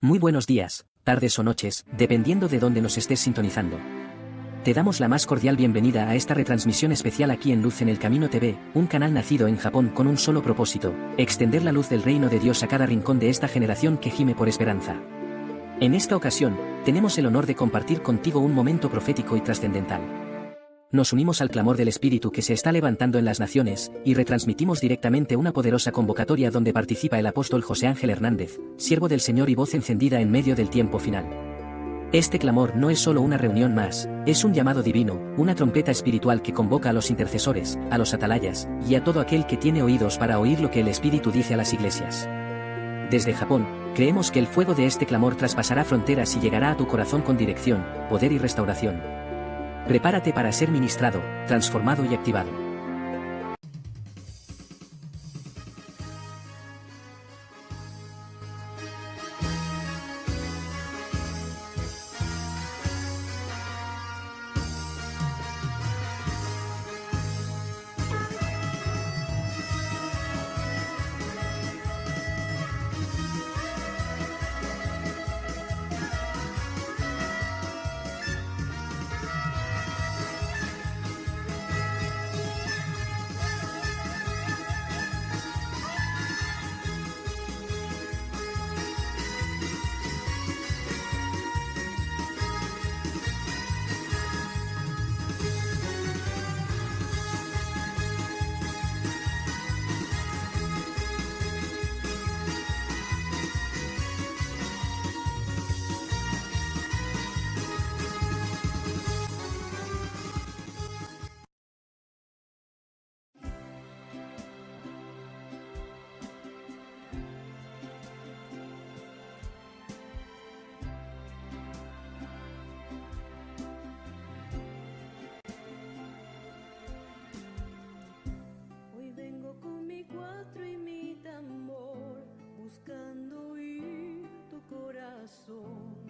Muy buenos días, tardes o noches, dependiendo de dónde nos estés sintonizando. Te damos la más cordial bienvenida a esta retransmisión especial aquí en Luz en el Camino TV, un canal nacido en Japón con un solo propósito: extender la luz del reino de Dios a cada rincón de esta generación que gime por esperanza. En esta ocasión, tenemos el honor de compartir contigo un momento profético y trascendental. Nos unimos al clamor del Espíritu que se está levantando en las naciones, y retransmitimos directamente una poderosa convocatoria donde participa el apóstol José Ángel Hernández, siervo del Señor y voz encendida en medio del tiempo final. Este clamor no es solo una reunión más, es un llamado divino, una trompeta espiritual que convoca a los intercesores, a los atalayas, y a todo aquel que tiene oídos para oír lo que el Espíritu dice a las iglesias. Desde Japón, creemos que el fuego de este clamor traspasará fronteras y llegará a tu corazón con dirección, poder y restauración. Prepárate para ser ministrado, transformado y activado.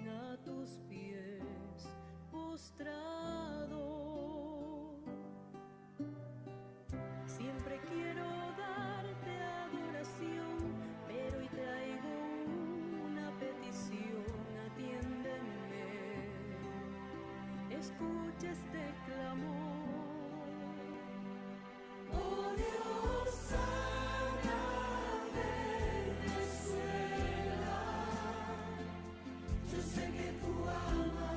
A tus pies postrado, siempre quiero darte adoración, pero hoy traigo una petición. Atiéndeme, escucha este clamor. Oh Dios, sana Venezuela. Yo sé que tú amas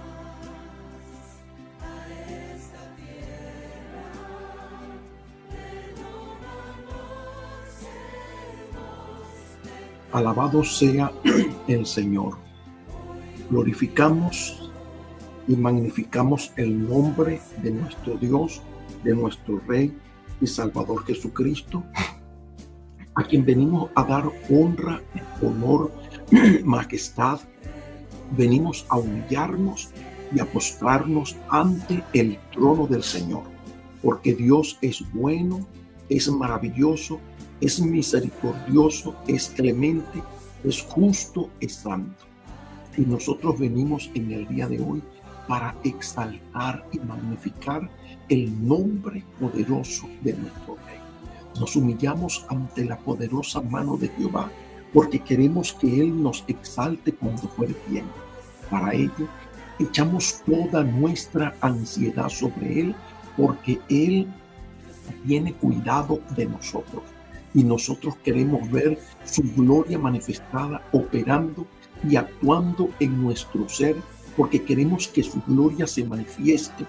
a esta tierra, perdónanos, hemos pecado. Alabado sea el Señor. Glorificamos y magnificamos el nombre de nuestro Dios, de nuestro Rey y Salvador Jesucristo, a quien venimos a dar honra, honor, majestad. Venimos a humillarnos y a postrarnos ante el trono del Señor, porque Dios es bueno, es maravilloso, es misericordioso, es clemente, es justo, es santo. Y nosotros venimos en el día de hoy para exaltar y magnificar el nombre poderoso de nuestro Rey. Nos humillamos ante la poderosa mano de Jehová, porque queremos que Él nos exalte cuando fuere tiempo. Para ello, echamos toda nuestra ansiedad sobre Él, porque Él tiene cuidado de nosotros. Y nosotros queremos ver su gloria manifestada, operando y actuando en nuestro ser, porque queremos que su gloria se manifieste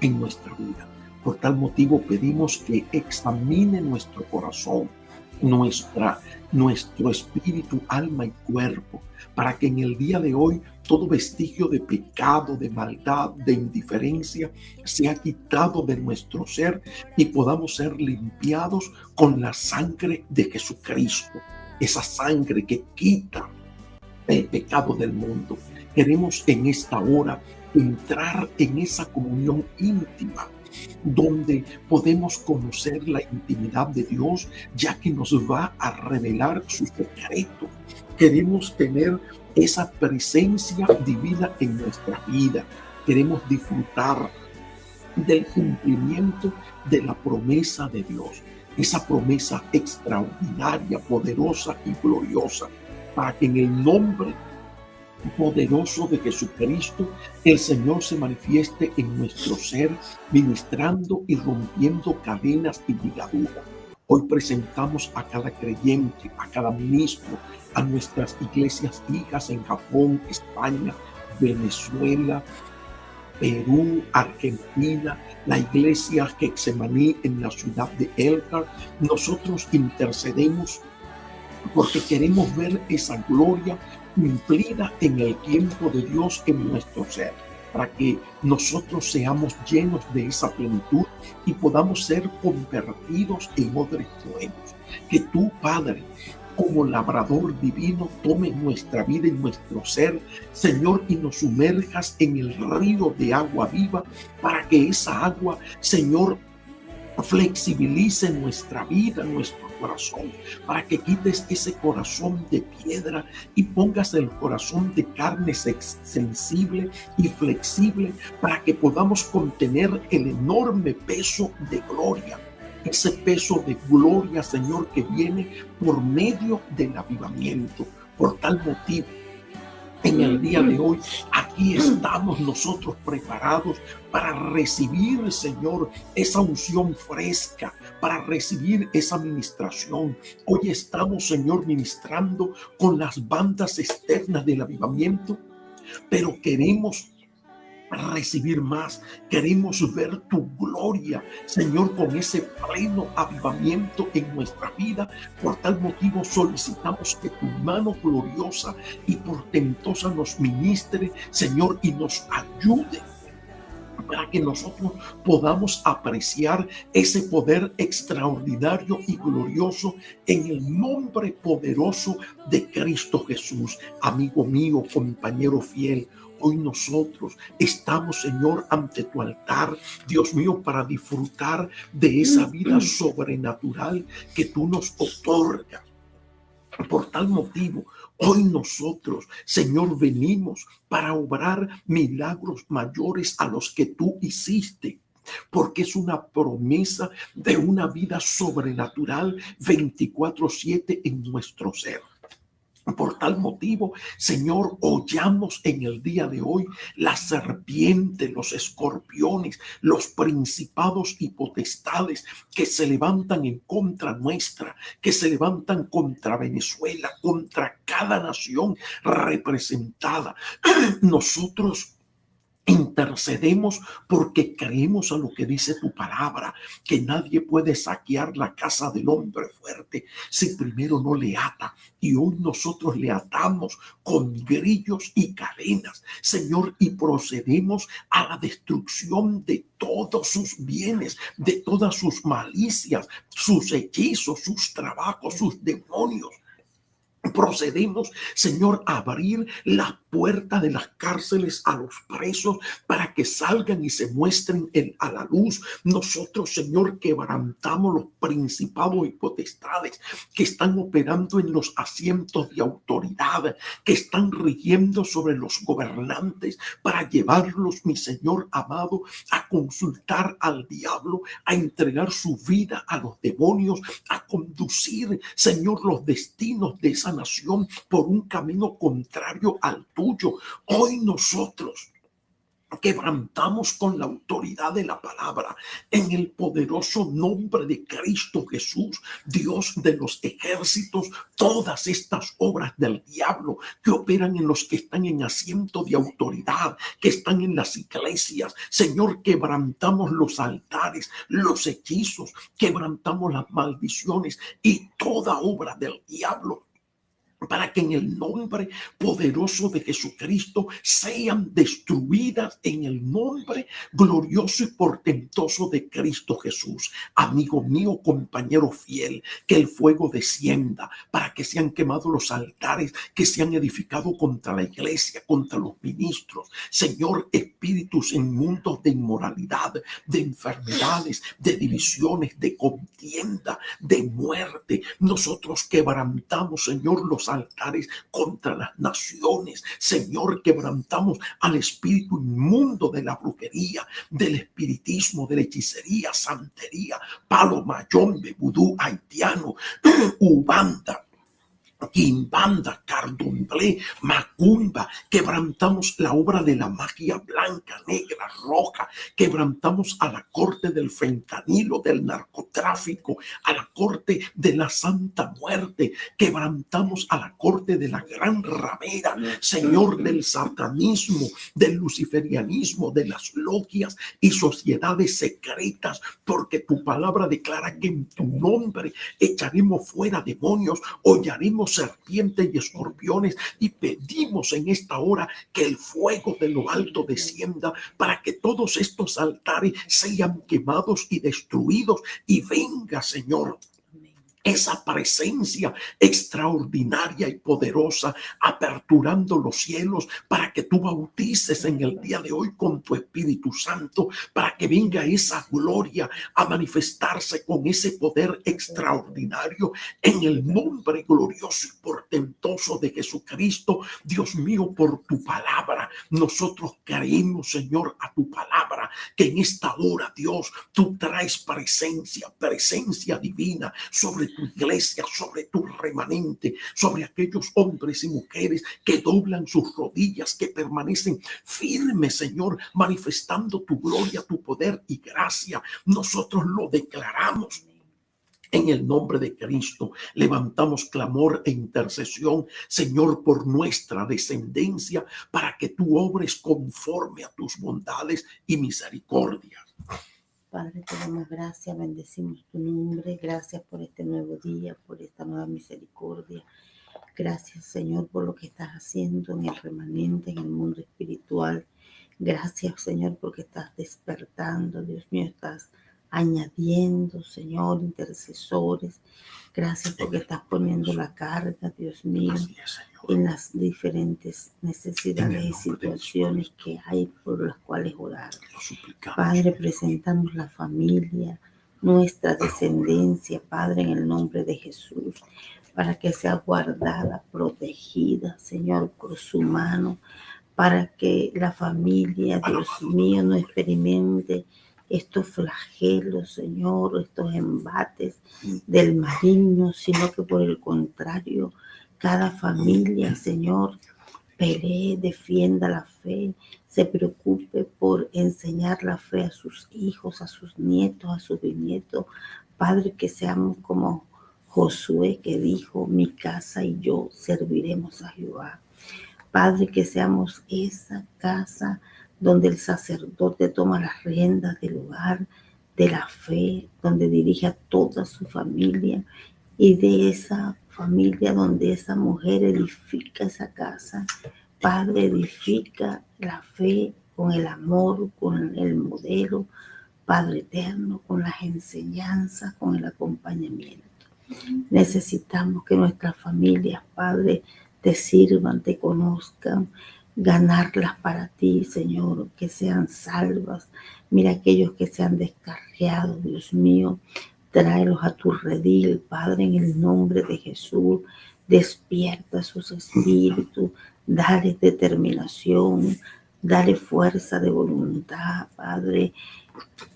en nuestra vida. Por tal motivo pedimos que examine nuestro corazón, nuestro espíritu, alma y cuerpo, para que en el día de hoy todo vestigio de pecado, de maldad, de indiferencia sea quitado de nuestro ser y podamos ser limpiados con la sangre de Jesucristo, esa sangre que quita el pecado del mundo. Queremos en esta hora entrar en esa comunión íntima, donde podemos conocer la intimidad de Dios, ya que nos va a revelar sus secretos. Queremos tener esa presencia divina en nuestra vida. Queremos disfrutar del cumplimiento de la promesa de Dios, esa promesa extraordinaria, poderosa y gloriosa, para que en el nombre poderoso de Jesucristo, el Señor se manifieste en nuestro ser, ministrando y rompiendo cadenas y ligaduras. Hoy presentamos a cada creyente, a cada ministro, a nuestras iglesias hijas en Japón, España, Venezuela, Perú, Argentina, la iglesia Getsemaní en la ciudad de Elkhart. Nosotros intercedemos porque queremos ver esa gloria cumplida en el tiempo de Dios en nuestro ser, para que nosotros seamos llenos de esa plenitud y podamos ser convertidos en odres nuevos. Que tú, Padre, como labrador divino, tome nuestra vida y nuestro ser, Señor, y nos sumerjas en el río de agua viva, para que esa agua, Señor, flexibilice nuestra vida, nuestro corazón, para que quites ese corazón de piedra y pongas el corazón de carne sensible y flexible, para que podamos contener el enorme peso de gloria. Ese peso de gloria, Señor, que viene por medio del avivamiento. Por tal motivo, en el día de hoy, aquí estamos nosotros preparados para recibir, Señor, esa unción fresca, para recibir esa ministración. Hoy estamos, Señor, ministrando con las bandas externas del avivamiento, pero queremos recibir más, queremos ver tu gloria, Señor, con ese pleno avivamiento en nuestra vida. Por tal motivo solicitamos que tu mano gloriosa y portentosa nos ministre, Señor, y nos ayude para que nosotros podamos apreciar ese poder extraordinario y glorioso en el nombre poderoso de Cristo Jesús. Amigo mío, compañero fiel, hoy nosotros estamos, Señor, ante tu altar, Dios mío, para disfrutar de esa vida sobrenatural que tú nos otorgas. Por tal motivo, hoy nosotros, Señor, venimos para obrar milagros mayores a los que tú hiciste, porque es una promesa de una vida sobrenatural 24/7 en nuestro ser. Por tal motivo, Señor, hollamos en el día de hoy la serpiente, los escorpiones, los principados y potestades que se levantan en contra nuestra, que se levantan contra Venezuela, contra cada nación representada. Nosotros intercedemos porque creemos a lo que dice tu palabra, que nadie puede saquear la casa del hombre fuerte si primero no le ata. Y hoy nosotros le atamos con grillos y cadenas, Señor, y procedemos a la destrucción de todos sus bienes, de todas sus malicias, sus hechizos, sus trabajos, sus demonios. Procedemos, Señor, a abrir la puerta de las cárceles a los presos para que salgan y se muestren a la luz. Nosotros, Señor, quebrantamos los principados y potestades que están operando en los asientos de autoridad, que están rigiendo sobre los gobernantes para llevarlos, mi Señor amado, a consultar al diablo, a entregar su vida a los demonios, a conducir, Señor, los destinos de esa nación por un camino contrario al tuyo. Hoy nosotros quebrantamos con la autoridad de la palabra en el poderoso nombre de Cristo Jesús, Dios de los ejércitos, todas estas obras del diablo que operan en los que están en asiento de autoridad, que están en las iglesias. Señor, quebrantamos los altares, los hechizos, quebrantamos las maldiciones y toda obra del diablo, para que en el nombre poderoso de Jesucristo sean destruidas en el nombre glorioso y portentoso de Cristo Jesús. Amigo mío, compañero fiel, que el fuego descienda para que sean quemados los altares que se han edificado contra la iglesia, contra los ministros. Señor, espíritus inmundos de inmoralidad, de enfermedades, de divisiones, de contienda, de muerte. Nosotros quebrantamos, Señor, los altares contra las naciones. Señor, quebrantamos al espíritu inmundo de la brujería, del espiritismo, de la hechicería, santería, palo mayombe, vudú haitiano, ubanda, Quimbanda, Cardomblé, Macumba, quebrantamos la obra de la magia blanca, negra, roja, quebrantamos a la corte del fentanilo, del narcotráfico, a la corte de la santa muerte, quebrantamos a la corte de la gran ramera, Señor, del satanismo, del luciferianismo, de las logias y sociedades secretas, porque tu palabra declara que en tu nombre echaremos fuera demonios, hollaremos serpientes y escorpiones, y pedimos en esta hora que el fuego de lo alto descienda para que todos estos altares sean quemados y destruidos, y venga, Señor, esa presencia extraordinaria y poderosa, aperturando los cielos para que tú bautices en el día de hoy con tu Espíritu Santo, para que venga esa gloria a manifestarse con ese poder extraordinario en el nombre glorioso y portentoso de Jesucristo. Dios mío, por tu palabra, nosotros creemos, Señor, a tu palabra, que en esta hora, Dios, tú traes presencia divina sobre tu iglesia, sobre tu remanente, sobre aquellos hombres y mujeres que doblan sus rodillas, que permanecen firmes, Señor, manifestando tu gloria, tu poder y gracia. Nosotros lo declaramos. En el nombre de Cristo, levantamos clamor e intercesión, Señor, por nuestra descendencia, para que tú obres conforme a tus bondades y misericordia. Padre, te damos gracias, bendecimos tu nombre, gracias por este nuevo día, por esta nueva misericordia. Gracias, Señor, por lo que estás haciendo en el remanente, en el mundo espiritual. Gracias, Señor, porque estás despertando, Dios mío, estás añadiendo, Señor, intercesores. Gracias porque estás poniendo la carga, Dios mío, en las diferentes necesidades y situaciones que hay por las cuales orar. Padre, presentamos la familia, nuestra descendencia, Padre, en el nombre de Jesús, para que sea guardada, protegida, Señor, por su mano, para que la familia, Dios mío, no experimente estos flagelos, Señor, estos embates del maligno, sino que por el contrario, cada familia, Señor, pelee, defienda la fe, se preocupe por enseñar la fe a sus hijos, a sus nietos, a sus bisnietos. Padre, que seamos como Josué, que dijo: mi casa y yo serviremos a Jehová. Padre, que seamos esa casa donde el sacerdote toma las riendas del hogar, de la fe, donde dirige a toda su familia, y de esa familia donde esa mujer edifica esa casa. Padre, edifica la fe con el amor, con el modelo, Padre eterno, con las enseñanzas, con el acompañamiento. Necesitamos que nuestras familias, Padre, te sirvan, te conozcan, ganarlas para ti, Señor, que sean salvas. Mira aquellos que se han descarriado, Dios mío, tráelos a tu redil, Padre, en el nombre de Jesús. Despierta sus espíritus, dale determinación, dale fuerza de voluntad, Padre.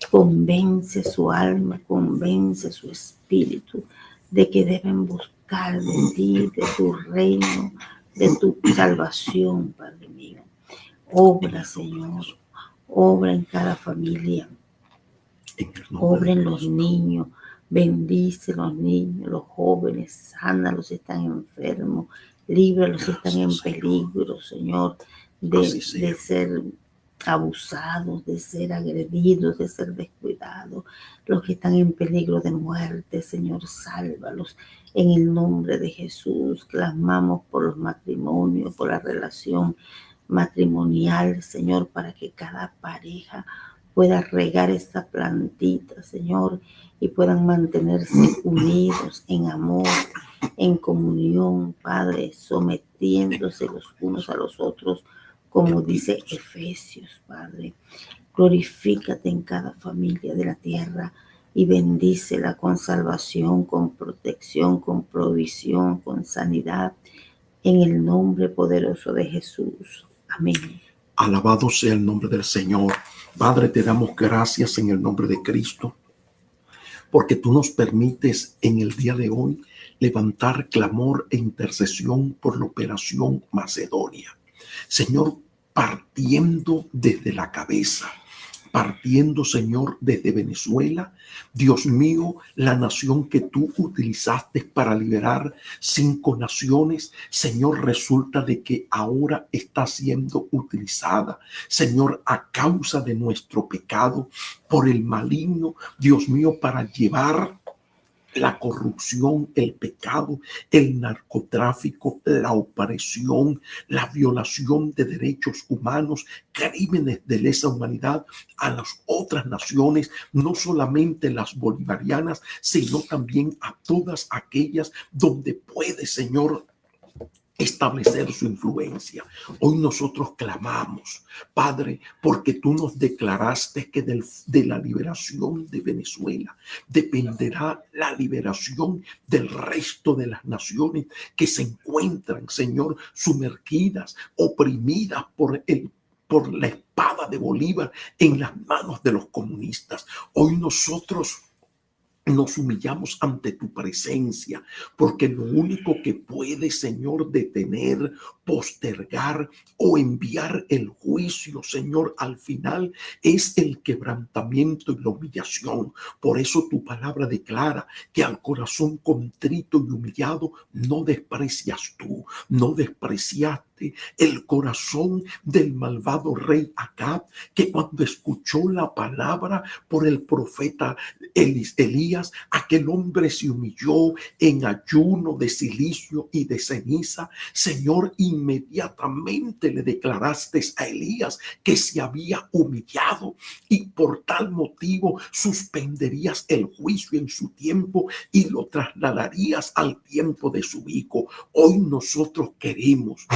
Convence su alma, convence su espíritu de que deben buscar de ti, de tu reino, de tu salvación, Padre mío. Obra, Señor, obra en cada familia, obra en los niños, bendice los niños, los jóvenes, sánalos si están enfermos, líbralos si están en peligro, Señor, de ser abusados, de ser agredidos, de ser descuidados. Los que están en peligro de muerte, Señor, sálvalos. En el nombre de Jesús, clamamos por los matrimonios, por la relación matrimonial, Señor, para que cada pareja pueda regar esta plantita, Señor, y puedan mantenerse unidos en amor, en comunión, Padre, sometiéndose los unos a los otros, como dice Efesios, Padre. Glorifícate en cada familia de la tierra y bendícela con salvación, con protección, con provisión, con sanidad, en el nombre poderoso de Jesús. Amén. Alabado sea el nombre del Señor. Padre, te damos gracias en el nombre de Cristo, porque tú nos permites en el día de hoy levantar clamor e intercesión por la operación Macedonia. Señor, partiendo desde la cabeza, partiendo, Señor, desde Venezuela, Dios mío, la nación que tú utilizaste para liberar 5 naciones, Señor, resulta de que ahora está siendo utilizada, Señor, a causa de nuestro pecado, por el maligno, Dios mío, para llevar la corrupción, el pecado, el narcotráfico, la opresión, la violación de derechos humanos, crímenes de lesa humanidad a las otras naciones, no solamente las bolivarianas, sino también a todas aquellas donde puede, Señor, establecer su influencia. Hoy nosotros clamamos, Padre, porque tú nos declaraste que de la liberación de Venezuela dependerá la liberación del resto de las naciones que se encuentran, Señor, sumergidas, oprimidas por la espada de Bolívar en las manos de los comunistas. Hoy nosotros nos humillamos ante tu presencia, porque lo único que puede, Señor, detener, postergar o enviar el juicio, Señor, al final es el quebrantamiento y la humillación. Por eso tu palabra declara que al corazón contrito y humillado no desprecias tú, no despreciaste el corazón del malvado rey Acab, que cuando escuchó la palabra por el profeta Elías, aquel hombre se humilló en ayuno de silicio y de ceniza. Señor, inmediatamente le declaraste a Elías que se había humillado y por tal motivo suspenderías el juicio en su tiempo y lo trasladarías al tiempo de su hijo. Hoy nosotros queremos,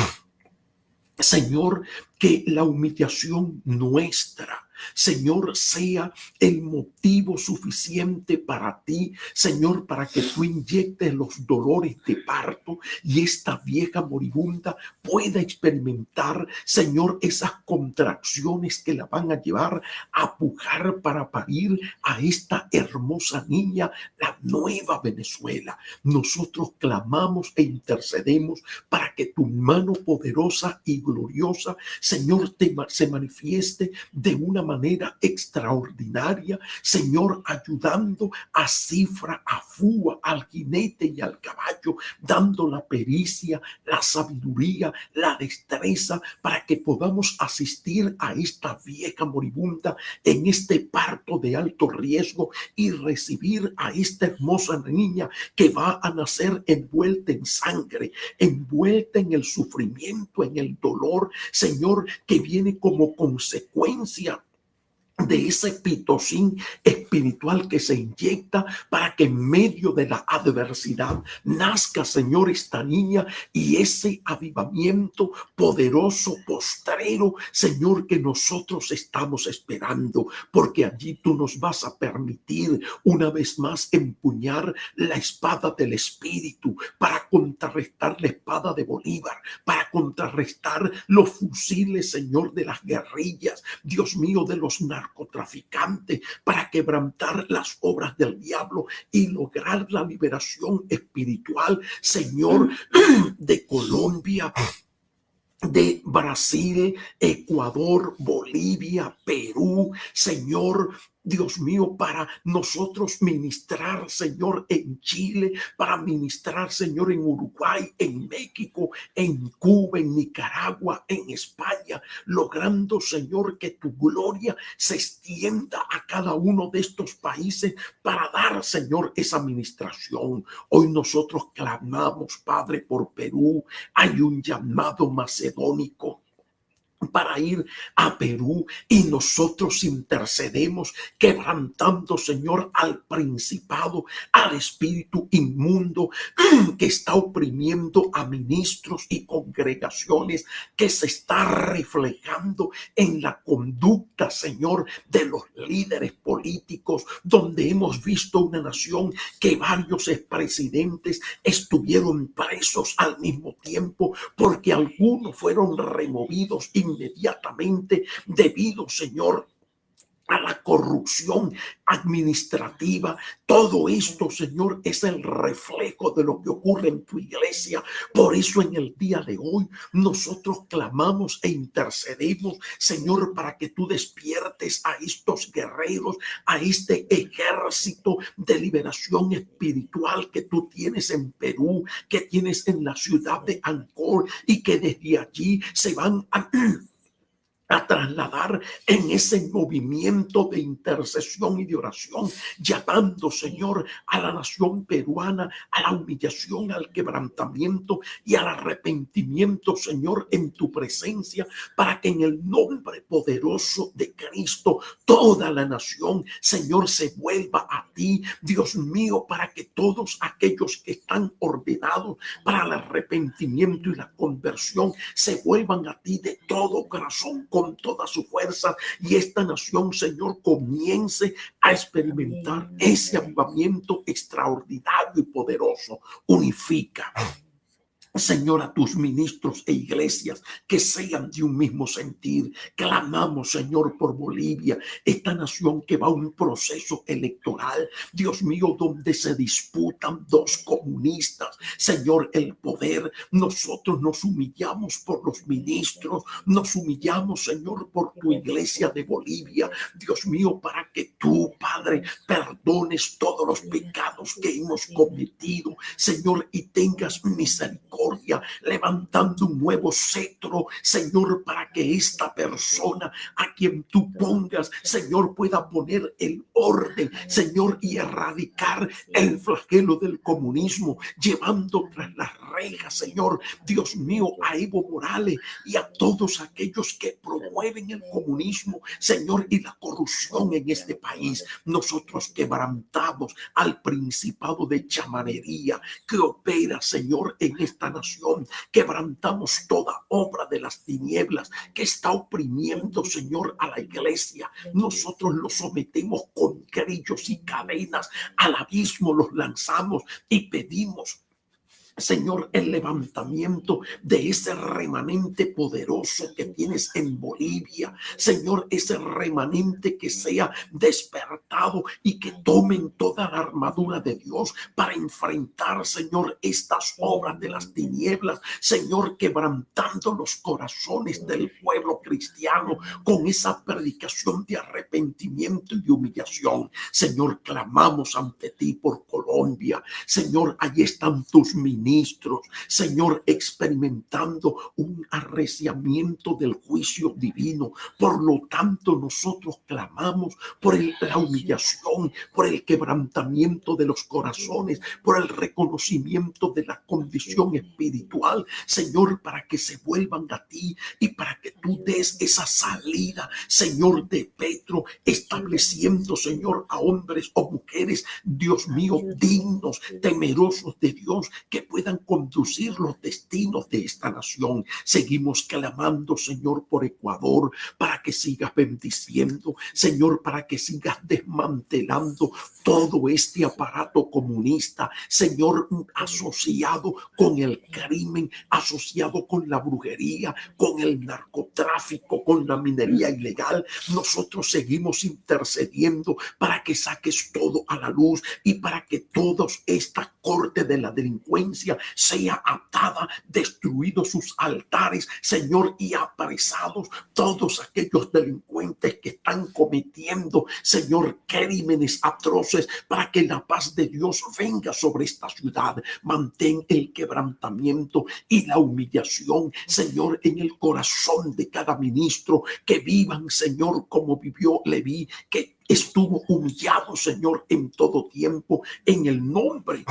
Señor, que la humillación nuestra, Señor, sea el motivo suficiente para ti, Señor, para que tú inyectes los dolores de parto y esta vieja moribunda pueda experimentar, Señor, esas contracciones que la van a llevar a pujar para parir a esta hermosa niña, la nueva Venezuela. Nosotros clamamos e intercedemos para que tu mano poderosa y gloriosa, Señor, se manifieste de una manera extraordinaria, Señor, ayudando a Cifra, a Fua, al jinete y al caballo, dando la pericia, la sabiduría, la destreza para que podamos asistir a esta vieja moribunda en este parto de alto riesgo y recibir a esta hermosa niña que va a nacer envuelta en sangre, envuelta en el sufrimiento, en el dolor, Señor, que viene como consecuencia de ese pitocín espiritual que se inyecta para que en medio de la adversidad nazca, Señor, esta niña y ese avivamiento poderoso postrero, Señor, que nosotros estamos esperando, porque allí tú nos vas a permitir una vez más empuñar la espada del Espíritu para contrarrestar la espada de Bolívar, para contrarrestar los fusiles, Señor, de las guerrillas, Dios mío, de los narcotraficantes, para quebrantar las obras del diablo y lograr la liberación espiritual, Señor, de Colombia, de Brasil, Ecuador, Bolivia, Perú, Señor, Dios mío, para nosotros ministrar, Señor, en Chile, para ministrar, Señor, en Uruguay, en México, en Cuba, en Nicaragua, en España, logrando, Señor, que tu gloria se extienda a cada uno de estos países para dar, Señor, esa ministración. Hoy nosotros clamamos, Padre, por Perú. Hay un llamado macedónico para ir a Perú y nosotros intercedemos quebrantando, Señor, al principado, al espíritu inmundo que está oprimiendo a ministros y congregaciones, que se está reflejando en la conducta, Señor, de los líderes políticos, donde hemos visto una nación que varios expresidentes estuvieron presos al mismo tiempo, porque algunos fueron removidos inmediatamente debido, Señor, a la corrupción administrativa. Todo esto, Señor, es el reflejo de lo que ocurre en tu iglesia. Por eso en el día de hoy nosotros clamamos e intercedemos, Señor, para que tú despiertes a estos guerreros, a este ejército de liberación espiritual que tú tienes en Perú, que tienes en la ciudad de Angkor, y que desde allí se van a trasladar en ese movimiento de intercesión y de oración, llamando, Señor, a la nación peruana a la humillación, al quebrantamiento y al arrepentimiento, Señor, en tu presencia, para que en el nombre poderoso de Cristo toda la nación, Señor, se vuelva a ti, Dios mío, para que todos aquellos que están ordenados para el arrepentimiento y la conversión se vuelvan a ti de todo corazón, con toda su fuerza, y esta nación, Señor, comience a experimentar ese avivamiento extraordinario y poderoso. Unifica, Señor, a tus ministros e iglesias que sean de un mismo sentir. Clamamos, Señor, por Bolivia, esta nación que va a un proceso electoral, Dios mío, donde se disputan dos comunistas, Señor, el poder. Nosotros nos humillamos por los ministros, nos humillamos, Señor, por tu iglesia de Bolivia, Dios mío, para que tú, Padre, perdones todos los pecados que hemos cometido, Señor, y tengas misericordia, levantando un nuevo cetro, Señor, para que esta persona a quien tú pongas, Señor, pueda poner el orden, Señor, y erradicar el flagelo del comunismo, llevando tras las rejas, Señor, Dios mío, a Evo Morales y a todos aquellos que promueven el comunismo, Señor, y la corrupción en este país. Nosotros quebrantamos al principado de chamanería que opera, Señor, en esta nación. Quebrantamos toda obra de las tinieblas que está oprimiendo, Señor, a la iglesia. Nosotros los sometemos con grillos y cadenas al abismo, los lanzamos y pedimos, Señor, el levantamiento de ese remanente poderoso que tienes en Bolivia, Señor, ese remanente que sea despertado y que tomen toda la armadura de Dios para enfrentar, Señor, estas obras de las tinieblas, Señor, quebrantando los corazones del pueblo cristiano con esa predicación de arrepentimiento y de humillación. Señor, clamamos ante ti por Colombia. Señor, allí están tus ministros, Señor, experimentando un arreciamiento del juicio divino. Por lo tanto, nosotros clamamos por la humillación, por el quebrantamiento de los corazones, por el reconocimiento de la condición espiritual, Señor, para que se vuelvan a ti y para que tú des esa salida, Señor, de Petro, estableciendo, Señor, a hombres o mujeres, Dios mío, dignos, temerosos de Dios, que puedan conducir los destinos de esta nación. Seguimos clamando, Señor, por Ecuador, para que sigas bendiciendo, Señor, para que sigas desmantelando todo este aparato comunista, Señor, asociado con el crimen, asociado con la brujería, con el narcotráfico, con la minería ilegal. Nosotros seguimos intercediendo para que saques todo a la luz y para que todos esta corte de la delincuencia sea atada, destruidos sus altares, Señor, y apresados todos aquellos delincuentes que están cometiendo, Señor, crímenes atroces, para que la paz de Dios venga sobre esta ciudad. Mantén el quebrantamiento y la humillación, Señor, en el corazón de cada ministro, que vivan, Señor, como vivió Leví, que estuvo humillado, Señor, en todo tiempo, en el nombre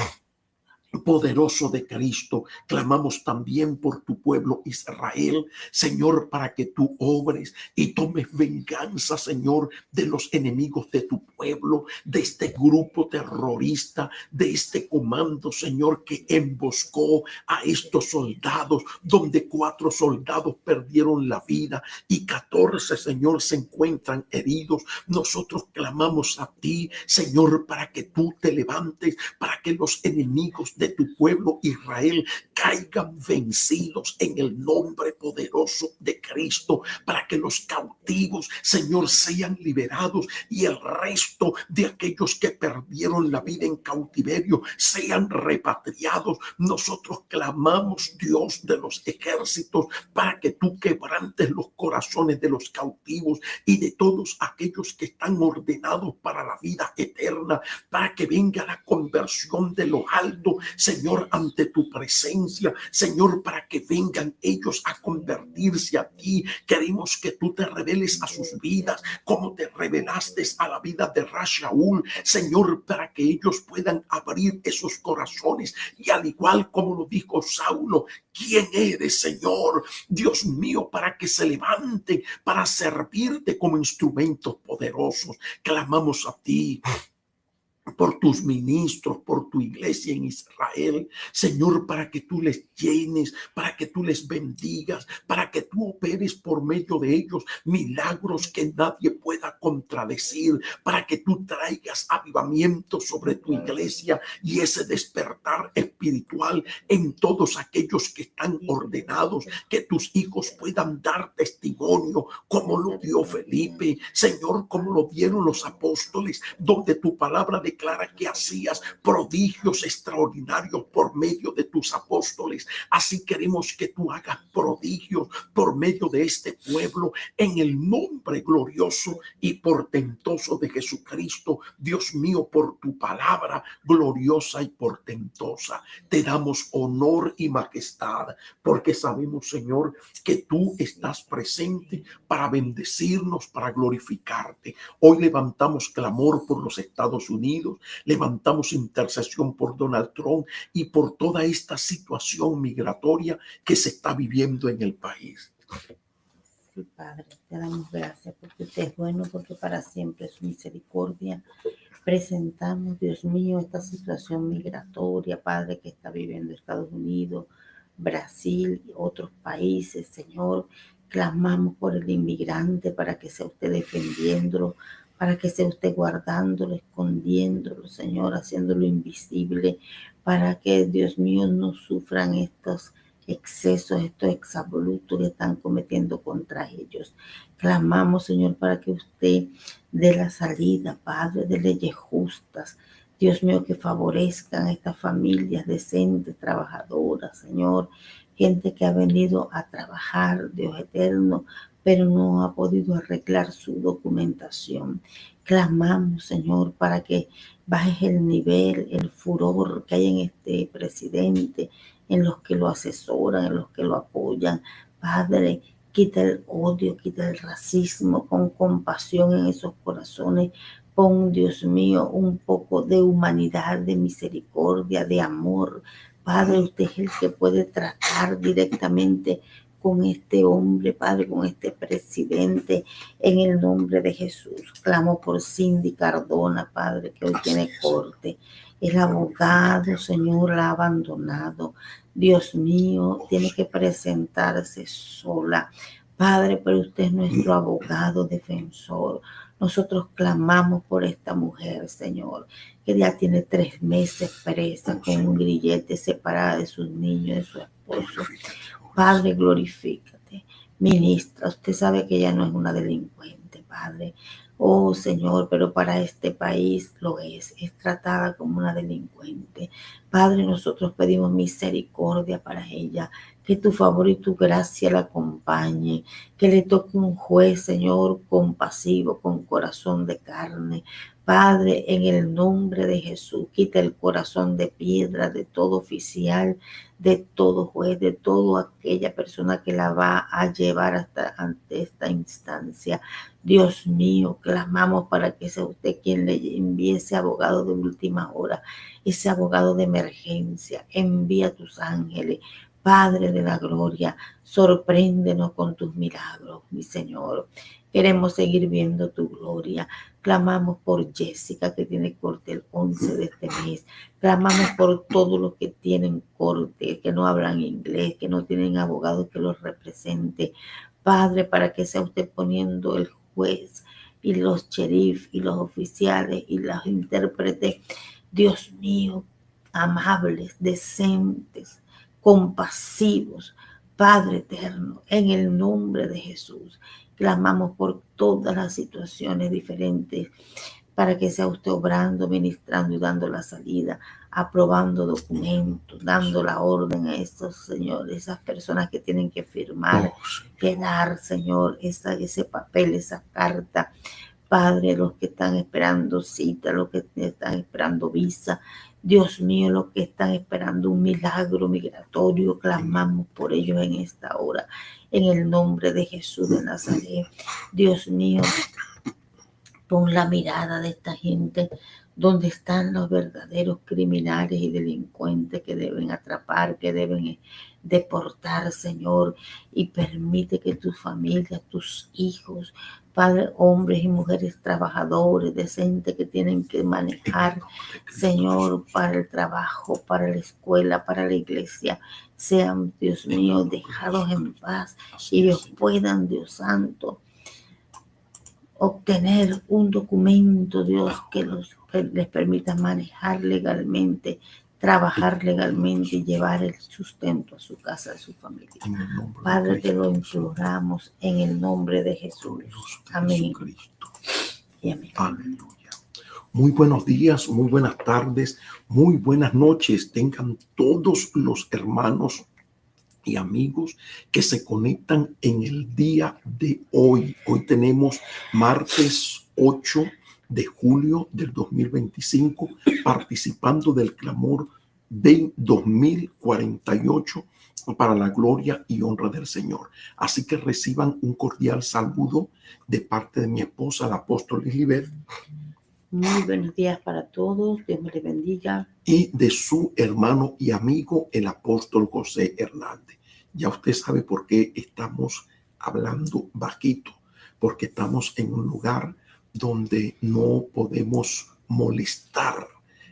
poderoso de Cristo. Clamamos también por tu pueblo Israel, Señor, para que tú obres y tomes venganza, Señor, de los enemigos de tu pueblo, de este grupo terrorista, de este comando, Señor, que emboscó a estos soldados, donde 4 soldados perdieron la vida y 14, Señor, se encuentran heridos. Nosotros clamamos a ti, Señor, para que tú te levantes, para que los enemigos de tu pueblo Israel caigan vencidos en el nombre poderoso de Cristo, para que los cautivos, Señor, sean liberados y el resto de aquellos que perdieron la vida en cautiverio sean repatriados. Nosotros clamamos, Dios de los ejércitos, para que tú quebrantes los corazones de los cautivos y de todos aquellos que están ordenados para la vida eterna, para que venga la conversión de lo alto, Señor, ante tu presencia, Señor, para que vengan ellos a convertirse a ti. Queremos que tú te reveles a sus vidas como te revelaste a la vida de Rashaúl, Señor, para que ellos puedan abrir esos corazones y al igual como lo dijo Saulo, ¿quién eres, Señor? Dios mío, para que se levanten para servirte como instrumentos poderosos. Clamamos a ti por tus ministros, por tu iglesia en Israel, Señor, para que tú les llenes, para que tú les bendigas, para que tú operes por medio de ellos milagros que nadie pueda contradecir, para que tú traigas avivamiento sobre tu iglesia y ese despertar espiritual en todos aquellos que están ordenados, que tus hijos puedan dar testimonio como lo dio Felipe, Señor, como lo dieron los apóstoles, donde tu palabra declara que hacías prodigios extraordinarios por medio de tus apóstoles. Así queremos que tú hagas prodigios por medio de este pueblo en el nombre glorioso y portentoso de Jesucristo. Dios mío, por tu palabra gloriosa y portentosa, te damos honor y majestad, porque sabemos, Señor, que tú estás presente para bendecirnos, para glorificarte. Hoy levantamos clamor por los Estados Unidos, levantamos intercesión por Donald Trump y por toda esta situación migratoria que se está viviendo en el país. Sí, Padre, te damos gracias porque usted es bueno, porque para siempre es su misericordia. Presentamos, Dios mío, esta situación migratoria, Padre, que está viviendo Estados Unidos, Brasil y otros países, Señor. Clamamos por el inmigrante para que sea usted defendiéndolo, para que sea usted guardándolo, escondiéndolo, Señor, haciéndolo invisible, para que, Dios mío, no sufran estos excesos, estos exabruptos que están cometiendo contra ellos. Clamamos, Señor, para que usted dé la salida, Padre, de leyes justas, Dios mío, que favorezcan a estas familias decentes, trabajadoras, Señor, gente que ha venido a trabajar, Dios eterno, pero no ha podido arreglar su documentación. Clamamos, Señor, para que baje el nivel, el furor que hay en este presidente, en los que lo asesoran, en los que lo apoyan. Padre, quita el odio, quita el racismo, con compasión en esos corazones. Pon, Dios mío, un poco de humanidad, de misericordia, de amor. Padre, usted es el que puede tratar directamente con este hombre, Padre, con este presidente, en el nombre de Jesús. Clamo por Cindy Cardona, Padre, que hoy tiene corte. El abogado, Señor, la ha abandonado. Dios mío, tiene que presentarse sola. Padre, pero usted es nuestro abogado defensor. Nosotros clamamos por esta mujer, Señor, que ya tiene 3 meses presa con un grillete, separada de sus niños, de su esposo. Padre, glorifícate. Ministra, usted sabe que ella no es una delincuente, Padre. Oh, Señor, pero para este país lo es tratada como una delincuente. Padre, nosotros pedimos misericordia para ella, que tu favor y tu gracia la acompañe, que le toque un juez, Señor, compasivo, con corazón de carne. Padre, en el nombre de Jesús, quita el corazón de piedra de todo oficial, de todo juez, de toda aquella persona que la va a llevar hasta ante esta instancia. Dios mío, clamamos para que sea usted quien le envíe ese abogado de última hora, ese abogado de emergencia. Envía tus ángeles. Padre de la gloria, sorpréndenos con tus milagros, mi Señor. Queremos seguir viendo tu gloria. Clamamos por Jessica, que tiene corte el 11 de este mes. Clamamos por todos los que tienen corte, que no hablan inglés, que no tienen abogado que los represente. Padre, para que sea usted poniendo el juez y los sheriff y los oficiales y los intérpretes, Dios mío, amables, decentes, compasivos, Padre eterno, en el nombre de Jesús, clamamos por todas las situaciones diferentes para que sea usted obrando, ministrando y dando la salida, aprobando documentos, dando la orden a estos señores, esas personas que tienen que firmar, que dar, Señor, ese papel, esa carta. Padre, los que están esperando cita, los que están esperando visa, Dios mío, los que están esperando un milagro migratorio, clamamos por ellos en esta hora, en el nombre de Jesús de Nazaret. Dios mío, pon la mirada de esta gente donde están los verdaderos criminales y delincuentes que deben atrapar, que deben deportar, Señor, y permite que tu familia, tus hijos, Padre, hombres y mujeres trabajadores, decentes que tienen que manejar, Señor, para el trabajo, para la escuela, para la iglesia, sean, Dios mío, dejados en paz y ellos puedan, Dios Santo, obtener un documento, Dios, que les permita manejar legalmente, trabajar legalmente y llevar el sustento a su casa, a su familia. Padre, te lo imploramos en el nombre de Jesús. Amén. Y amén. Aleluya. Muy buenos días, muy buenas tardes, muy buenas noches. Tengan todos los hermanos y amigos que se conectan en el día de hoy. Hoy tenemos martes 8 de julio del 2025, participando del clamor de 2048 para la gloria y honra del Señor. Así que reciban un cordial saludo de parte de mi esposa, la apóstol Lisibeth. Muy buenos días para todos. Dios me les bendiga. Y de su hermano y amigo, el apóstol José Hernández. Ya usted sabe por qué estamos hablando bajito, porque estamos en un lugar donde no podemos molestar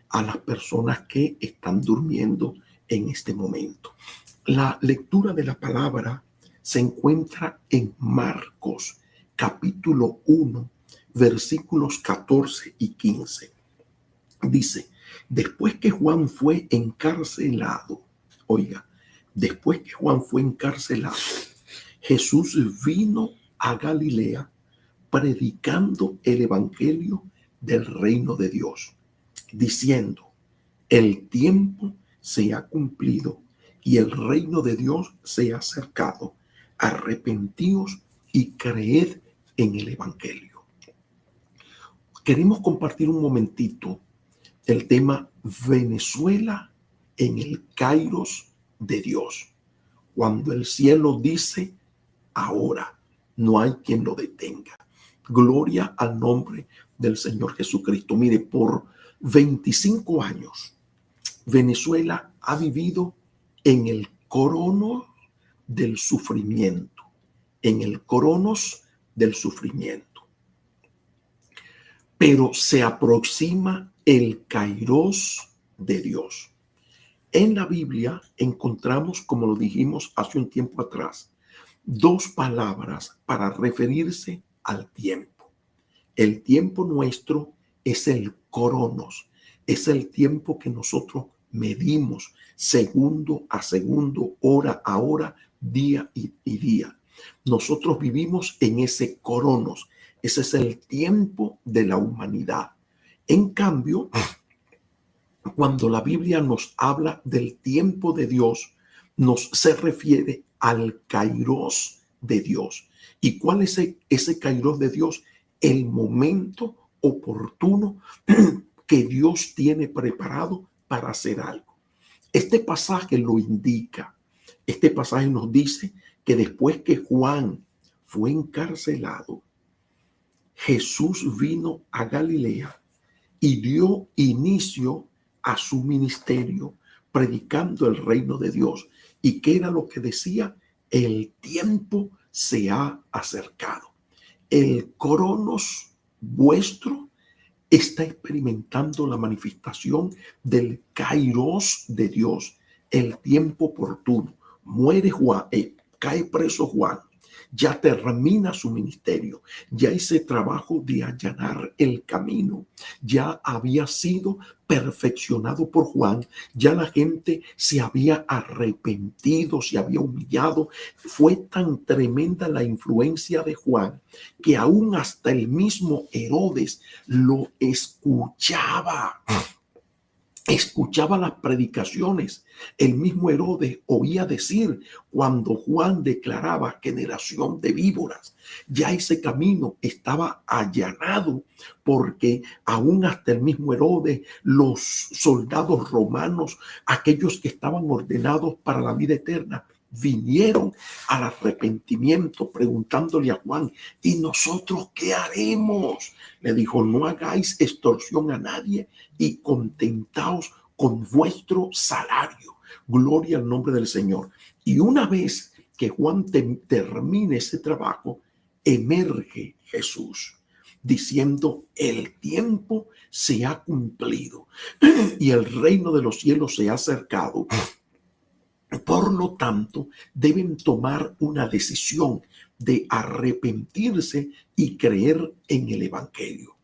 a las personas que están durmiendo en este momento. La lectura de la palabra se encuentra en Marcos, capítulo 1, versículos 14 y 15. Dice, después que Juan fue encarcelado, oiga, después que Juan fue encarcelado, Jesús vino a Galilea predicando el evangelio del reino de Dios, diciendo, el tiempo se ha cumplido y el reino de Dios se ha acercado. Arrepentíos y creed en el evangelio. Queremos compartir un momentito el tema Venezuela en el Kairos de Dios. Cuando el cielo dice, ahora no hay quien lo detenga. Gloria al nombre del Señor Jesucristo. Mire, por 25 años, Venezuela ha vivido en el cronos del sufrimiento, en el cronos del sufrimiento. Pero se aproxima el Kairos de Dios. En la Biblia encontramos, como lo dijimos hace un tiempo atrás, dos palabras para referirse al tiempo. El tiempo nuestro es el cronos, es el tiempo que nosotros medimos segundo a segundo, hora a hora, día y día. Nosotros vivimos en ese cronos, ese es el tiempo de la humanidad. En cambio, cuando la Biblia nos habla del tiempo de Dios, se refiere al Kairos de Dios. ¿Y cuál es ese Kairos de Dios? El momento oportuno que Dios tiene preparado para hacer algo. Este pasaje lo indica. Este pasaje nos dice que después que Juan fue encarcelado, Jesús vino a Galilea y dio inicio a su ministerio predicando el reino de Dios. ¿Y qué era lo que decía? El tiempo se ha acercado. El cronos vuestro está experimentando la manifestación del Kairos de Dios, el tiempo oportuno. Muere Juan, cae preso Juan. ya termina su ministerio, ya ese trabajo de allanar el camino ya había sido perfeccionado por Juan, ya la gente se había arrepentido, se había humillado. Fue tan tremenda la influencia de Juan que aún hasta el mismo Herodes lo escuchaba. Escuchaba las predicaciones. El mismo Herodes oía decir cuando Juan declaraba generación de víboras, ya ese camino estaba allanado, porque aún hasta el mismo Herodes, los soldados romanos, aquellos que estaban ordenados para la vida eterna, vinieron al arrepentimiento preguntándole a Juan: ¿y nosotros qué haremos? Le dijo: no hagáis extorsión a nadie y contentaos con vuestro salario. Gloria al nombre del Señor. Y una vez que Juan termine ese trabajo, emerge Jesús diciendo: el tiempo se ha cumplido y el reino de los cielos se ha acercado. Por lo tanto, deben tomar una decisión de arrepentirse y creer en el Evangelio.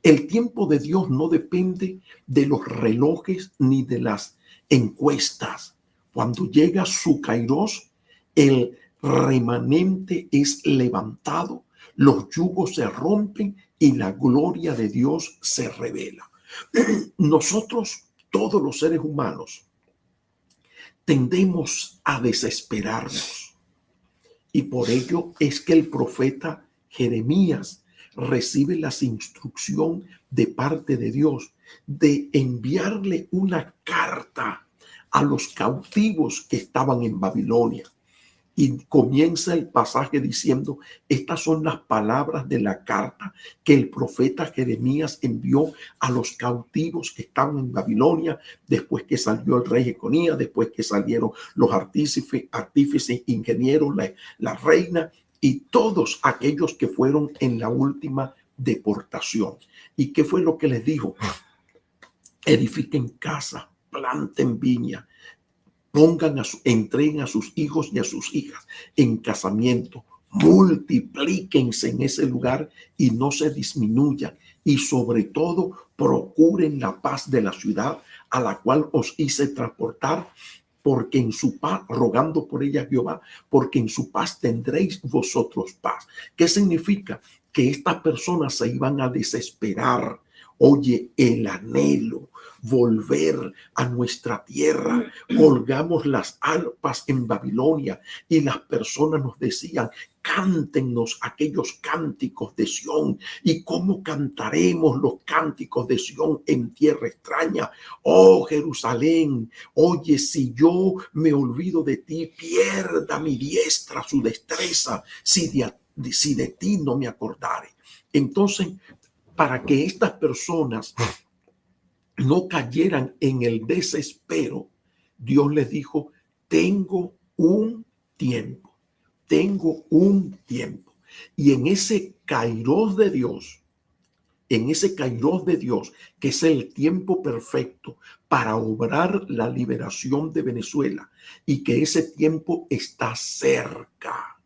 El tiempo de Dios no depende de los relojes ni de las encuestas. Cuando llega su kairos, el remanente es levantado, los yugos se rompen y la gloria de Dios se revela. Nosotros, todos los seres humanos, tendemos a desesperarnos. Y por ello es que el profeta Jeremías recibe la instrucción de parte de Dios de enviarle una carta a los cautivos que estaban en Babilonia. Y comienza el pasaje diciendo: estas son las palabras de la carta que el profeta Jeremías envió a los cautivos que estaban en Babilonia, después que salió el rey Jeconías, después que salieron los artífices, ingenieros, la reina y todos aquellos que fueron en la última deportación. ¿Y qué fue lo que les dijo? Edifiquen casa, planten viña, entreguen a sus hijos y a sus hijas en casamiento, multiplíquense en ese lugar y no se disminuyan, y sobre todo procuren la paz de la ciudad a la cual os hice transportar, porque en su paz, rogando por ella Jehová, porque en su paz tendréis vosotros paz. ¿Qué significa? Que estas personas se iban a desesperar. Oye, el anhelo, volver a nuestra tierra. Colgamos las arpas en Babilonia y las personas nos decían: cántennos aquellos cánticos de Sión. ¿Y cómo cantaremos los cánticos de Sión en tierra extraña? Oh Jerusalén, oye, si yo me olvido de ti, pierda mi diestra su destreza, si de ti no me acordare. Entonces, para que estas personas no cayeran en el desespero, Dios les dijo: tengo un tiempo. Y en ese kairos de Dios, que es el tiempo perfecto para obrar la liberación de Venezuela, y que ese tiempo está cerca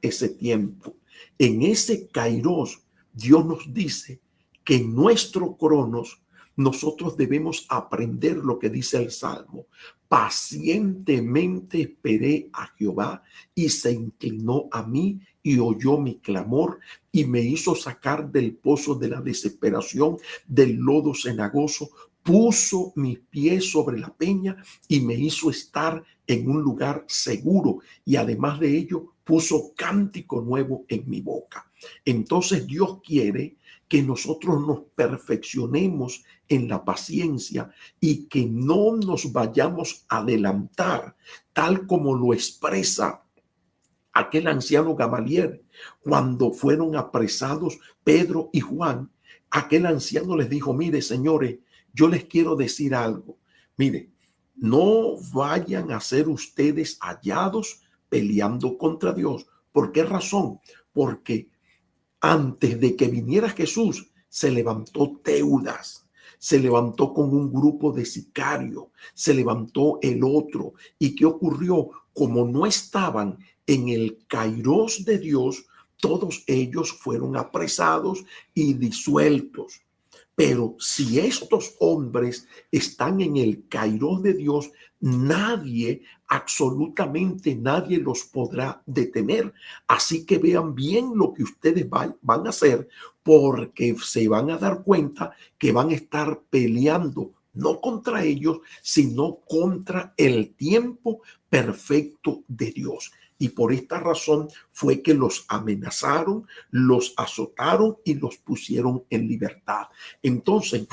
ese tiempo. En ese kairos, Dios nos dice que en nuestro cronos nosotros debemos aprender lo que dice el Salmo: pacientemente esperé a Jehová y se inclinó a mí y oyó mi clamor y me hizo sacar del pozo de la desesperación, del lodo cenagoso. Puso mis pies sobre la peña y me hizo estar en un lugar seguro, y además de ello puso cántico nuevo en mi boca. Entonces Dios quiere que nosotros nos perfeccionemos en la paciencia y que no nos vayamos a adelantar, tal como lo expresa aquel anciano Gamaliel cuando fueron apresados Pedro y Juan. Aquel anciano les dijo: mire, señores, yo les quiero decir algo. Mire, no vayan a ser ustedes hallados peleando contra Dios. ¿Por qué razón? Porque antes de que viniera Jesús, se levantó Teudas, se levantó con un grupo de sicarios, se levantó el otro. ¿Y qué ocurrió? Como no estaban en el kairos de Dios, todos ellos fueron apresados y disueltos. Pero si estos hombres están en el kairos de Dios, nadie, absolutamente nadie los podrá detener. Así que vean bien lo que ustedes van a hacer, porque se van a dar cuenta que van a estar peleando no contra ellos, sino contra el tiempo perfecto de Dios. Y por esta razón fue que los amenazaron, los azotaron y los pusieron en libertad. Entonces,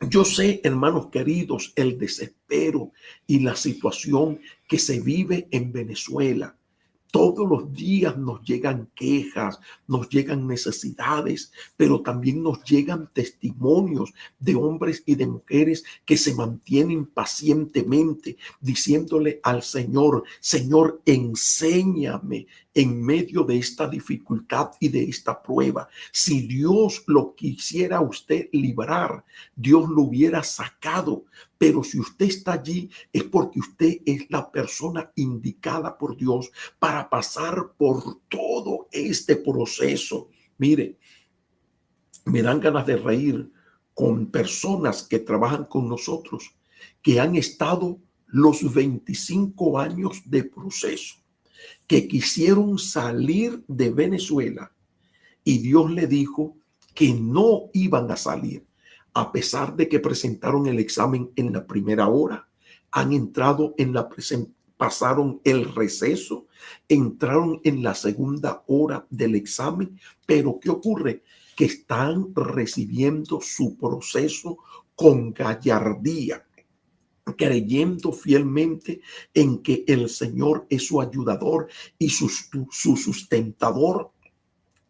yo sé, hermanos queridos, el desespero y la situación que se vive en Venezuela. Todos los días nos llegan quejas, nos llegan necesidades, pero también nos llegan testimonios de hombres y de mujeres que se mantienen pacientemente diciéndole al Señor: Señor, enséñame en medio de esta dificultad y de esta prueba. Si Dios lo quisiera a usted librar, Dios lo hubiera sacado. Pero si usted está allí es porque usted es la persona indicada por Dios para pasar por todo este proceso. Mire, me dan ganas de reír con personas que trabajan con nosotros, que han estado los 25 años de proceso, que quisieron salir de Venezuela y Dios le dijo que no iban a salir. A pesar de que presentaron el examen en la primera hora, han entrado en la pasaron el receso, entraron en la segunda hora del examen, pero ¿qué ocurre? Que están recibiendo su proceso con gallardía, creyendo fielmente en que el Señor es su ayudador y su sustentador,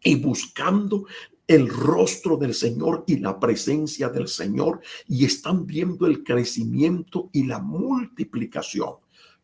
y buscando el rostro del Señor y la presencia del Señor, y están viendo el crecimiento y la multiplicación,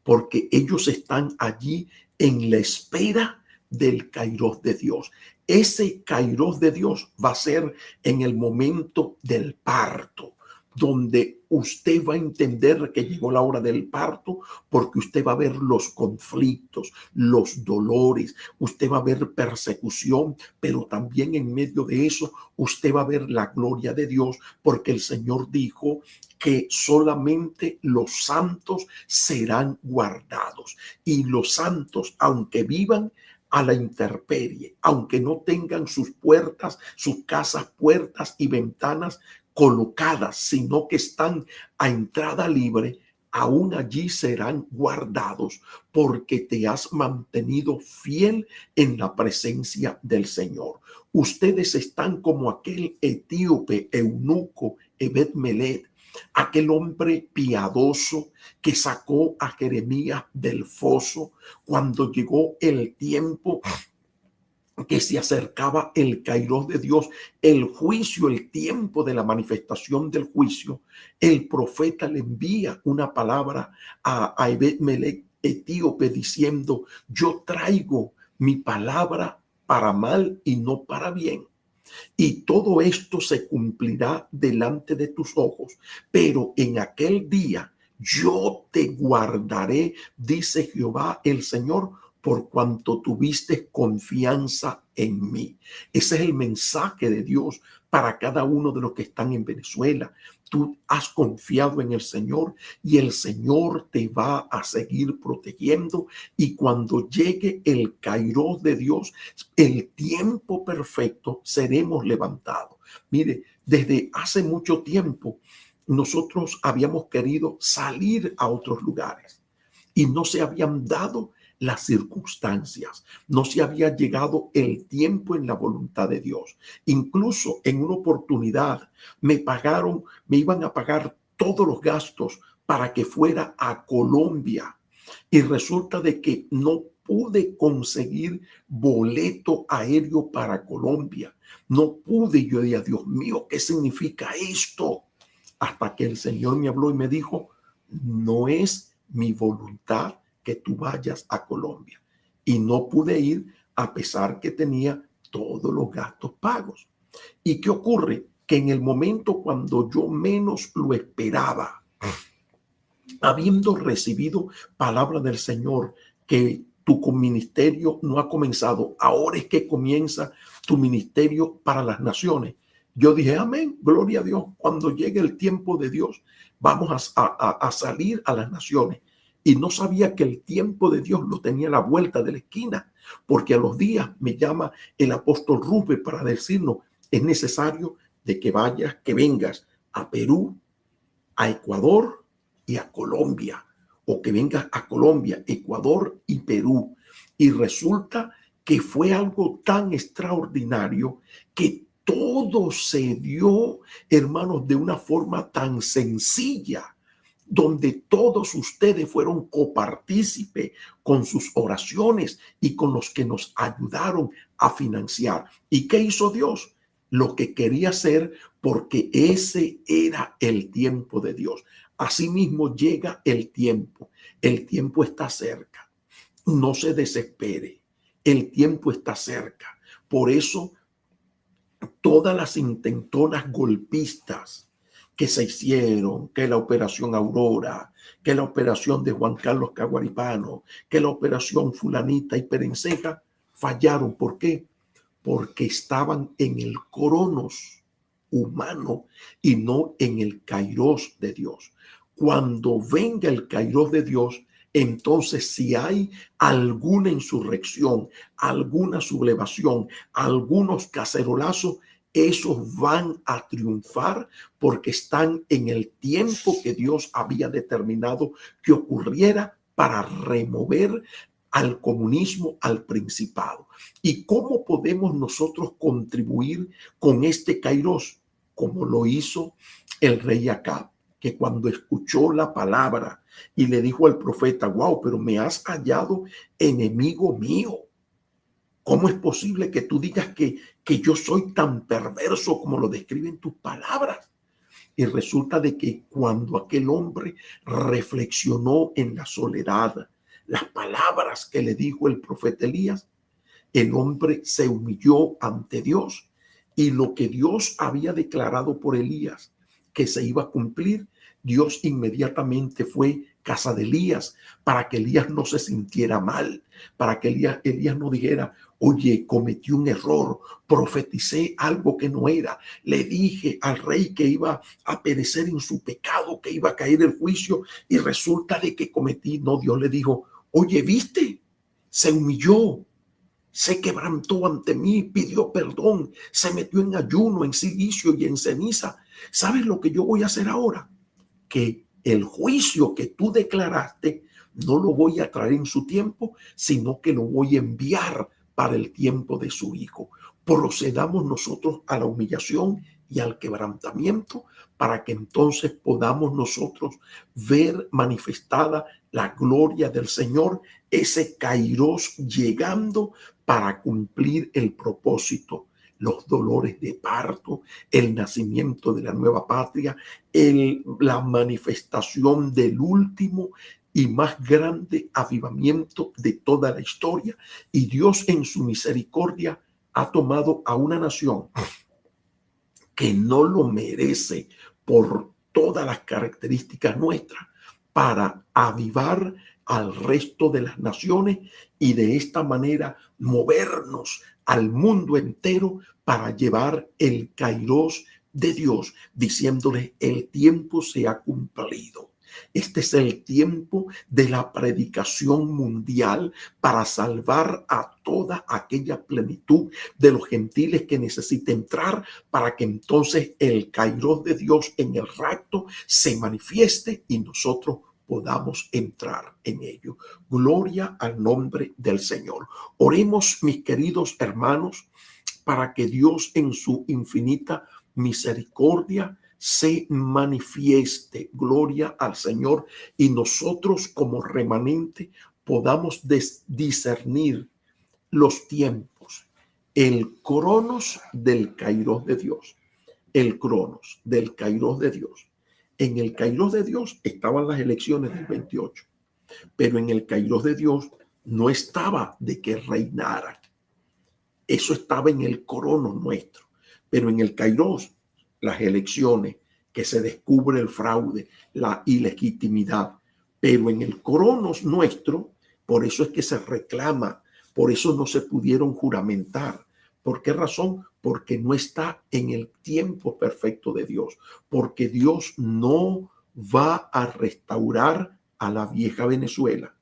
porque ellos están allí en la espera del kairos de Dios. Ese kairos de Dios va a ser en el momento del parto, donde usted va a entender que llegó la hora del parto, porque usted va a ver los conflictos, los dolores, usted va a ver persecución, pero también en medio de eso usted va a ver la gloria de Dios, porque el Señor dijo que solamente los santos serán guardados, y los santos, aunque vivan a la intemperie, aunque no tengan sus puertas, sus casas, puertas y ventanas colocadas, sino que están a entrada libre, aún allí serán guardados, porque te has mantenido fiel en la presencia del Señor. Ustedes están como aquel etíope eunuco Ebed-Melech, aquel hombre piadoso que sacó a Jeremías del foso cuando llegó el tiempo que se acercaba el kairos de Dios, el juicio, el tiempo de la manifestación del juicio. El profeta le envía una palabra a Ebed-Melech etíope diciendo: yo traigo mi palabra para mal y no para bien. Y todo esto se cumplirá delante de tus ojos, pero en aquel día yo te guardaré, dice Jehová el Señor, por cuanto tuviste confianza en mí. Ese es el mensaje de Dios para cada uno de los que están en Venezuela. Tú has confiado en el Señor y el Señor te va a seguir protegiendo, y cuando llegue el kairos de Dios, el tiempo perfecto, seremos levantados. Mire, desde hace mucho tiempo nosotros habíamos querido salir a otros lugares y no se habían dado las circunstancias, no se había llegado el tiempo en la voluntad de Dios. Incluso en una oportunidad me iban a pagar todos los gastos para que fuera a Colombia, y resulta de que no pude conseguir boleto aéreo para Colombia. No pude. Yo decía: Dios mío, ¿qué significa esto? Hasta que el Señor me habló y me dijo: no es mi voluntad que tú vayas a Colombia. Y no pude ir a pesar que tenía todos los gastos pagos. ¿Y qué ocurre? Que en el momento cuando yo menos lo esperaba, habiendo recibido palabra del Señor que Tu ministerio no ha comenzado. Ahora es que comienza tu ministerio para las naciones. Yo dije, amén, gloria a Dios. Cuando llegue el tiempo de Dios, vamos a salir a las naciones. Y no sabía que el tiempo de Dios lo tenía a la vuelta de la esquina, porque a los días me llama el apóstol Rubén para decirnos, es necesario de que vayas, que vengas a Perú, a Ecuador y a Colombia, o que vengas a Colombia, Ecuador y Perú. Y resulta que fue algo tan extraordinario que todo se dio, hermanos, de una forma tan sencilla, donde todos ustedes fueron copartícipes con sus oraciones y con los que nos ayudaron a financiar. ¿Y qué hizo Dios? Lo que quería hacer, porque ese era el tiempo de Dios. Asimismo llega el tiempo está cerca. No se desespere, el tiempo está cerca. Por eso, todas las intentonas golpistas que se hicieron, que la operación Aurora, que la operación de Juan Carlos Caguaripano, que la operación fulanita y perenceja, fallaron. ¿Por qué? Porque estaban en el cronos humano y no en el kairos de Dios. Cuando venga el kairos de Dios, entonces si hay alguna insurrección, alguna sublevación, algunos cacerolazos, esos van a triunfar porque están en el tiempo que Dios había determinado que ocurriera para remover al comunismo, al principado. ¿Y cómo podemos nosotros contribuir con este kairos? Como lo hizo el rey Acab, que cuando escuchó la palabra y le dijo al profeta, wow, pero me has hallado enemigo mío. ¿Cómo es posible que tú digas que yo soy tan perverso como lo describen tus palabras? Y resulta de que cuando aquel hombre reflexionó en la soledad, las palabras que le dijo el profeta Elías, el hombre se humilló ante Dios y lo que Dios había declarado por Elías que se iba a cumplir, Dios inmediatamente fue casa de Elías para que Elías no se sintiera mal, para que Elías no dijera, oye, cometí un error, profeticé algo que no era, le dije al rey que iba a perecer en su pecado, que iba a caer el juicio y resulta de que cometí. No, Dios le dijo, oye, ¿viste? Se humilló, se quebrantó ante mí, pidió perdón, se metió en ayuno, en silicio y en ceniza. ¿Sabes lo que yo voy a hacer ahora? Que el juicio que tú declaraste no lo voy a traer en su tiempo, sino que lo voy a enviar para el tiempo de su hijo. Procedamos nosotros a la humillación y al quebrantamiento para que entonces podamos nosotros ver manifestada la gloria del Señor, ese kairos llegando para cumplir el propósito, los dolores de parto, el nacimiento de la nueva patria, la manifestación del último y más grande avivamiento de toda la historia. Y Dios en su misericordia ha tomado a una nación que no lo merece por todas las características nuestras para avivar al resto de las naciones y de esta manera movernos al mundo entero para llevar el kairos de Dios, diciéndole el tiempo se ha cumplido. Este es el tiempo de la predicación mundial para salvar a toda aquella plenitud de los gentiles que necesita entrar para que entonces el kairos de Dios en el rapto se manifieste y nosotros podamos entrar en ello. Gloria al nombre del Señor. Oremos, mis queridos hermanos, para que Dios en su infinita misericordia se manifieste. Gloria al Señor. Y nosotros como remanente podamos discernir los tiempos. El cronos del kairos de Dios. El cronos del kairos de Dios. En el kairos de Dios estaban las elecciones del 28, pero en el kairos de Dios no estaba de que reinara. Eso estaba en el cronos nuestro, pero en el kairos, las elecciones, que se descubre el fraude, la ilegitimidad, pero en el cronos nuestro, Por eso es que se reclama, por eso no se pudieron juramentar. ¿Por qué razón? Porque no está en el tiempo perfecto de Dios, porque Dios no va a restaurar a la vieja Venezuela.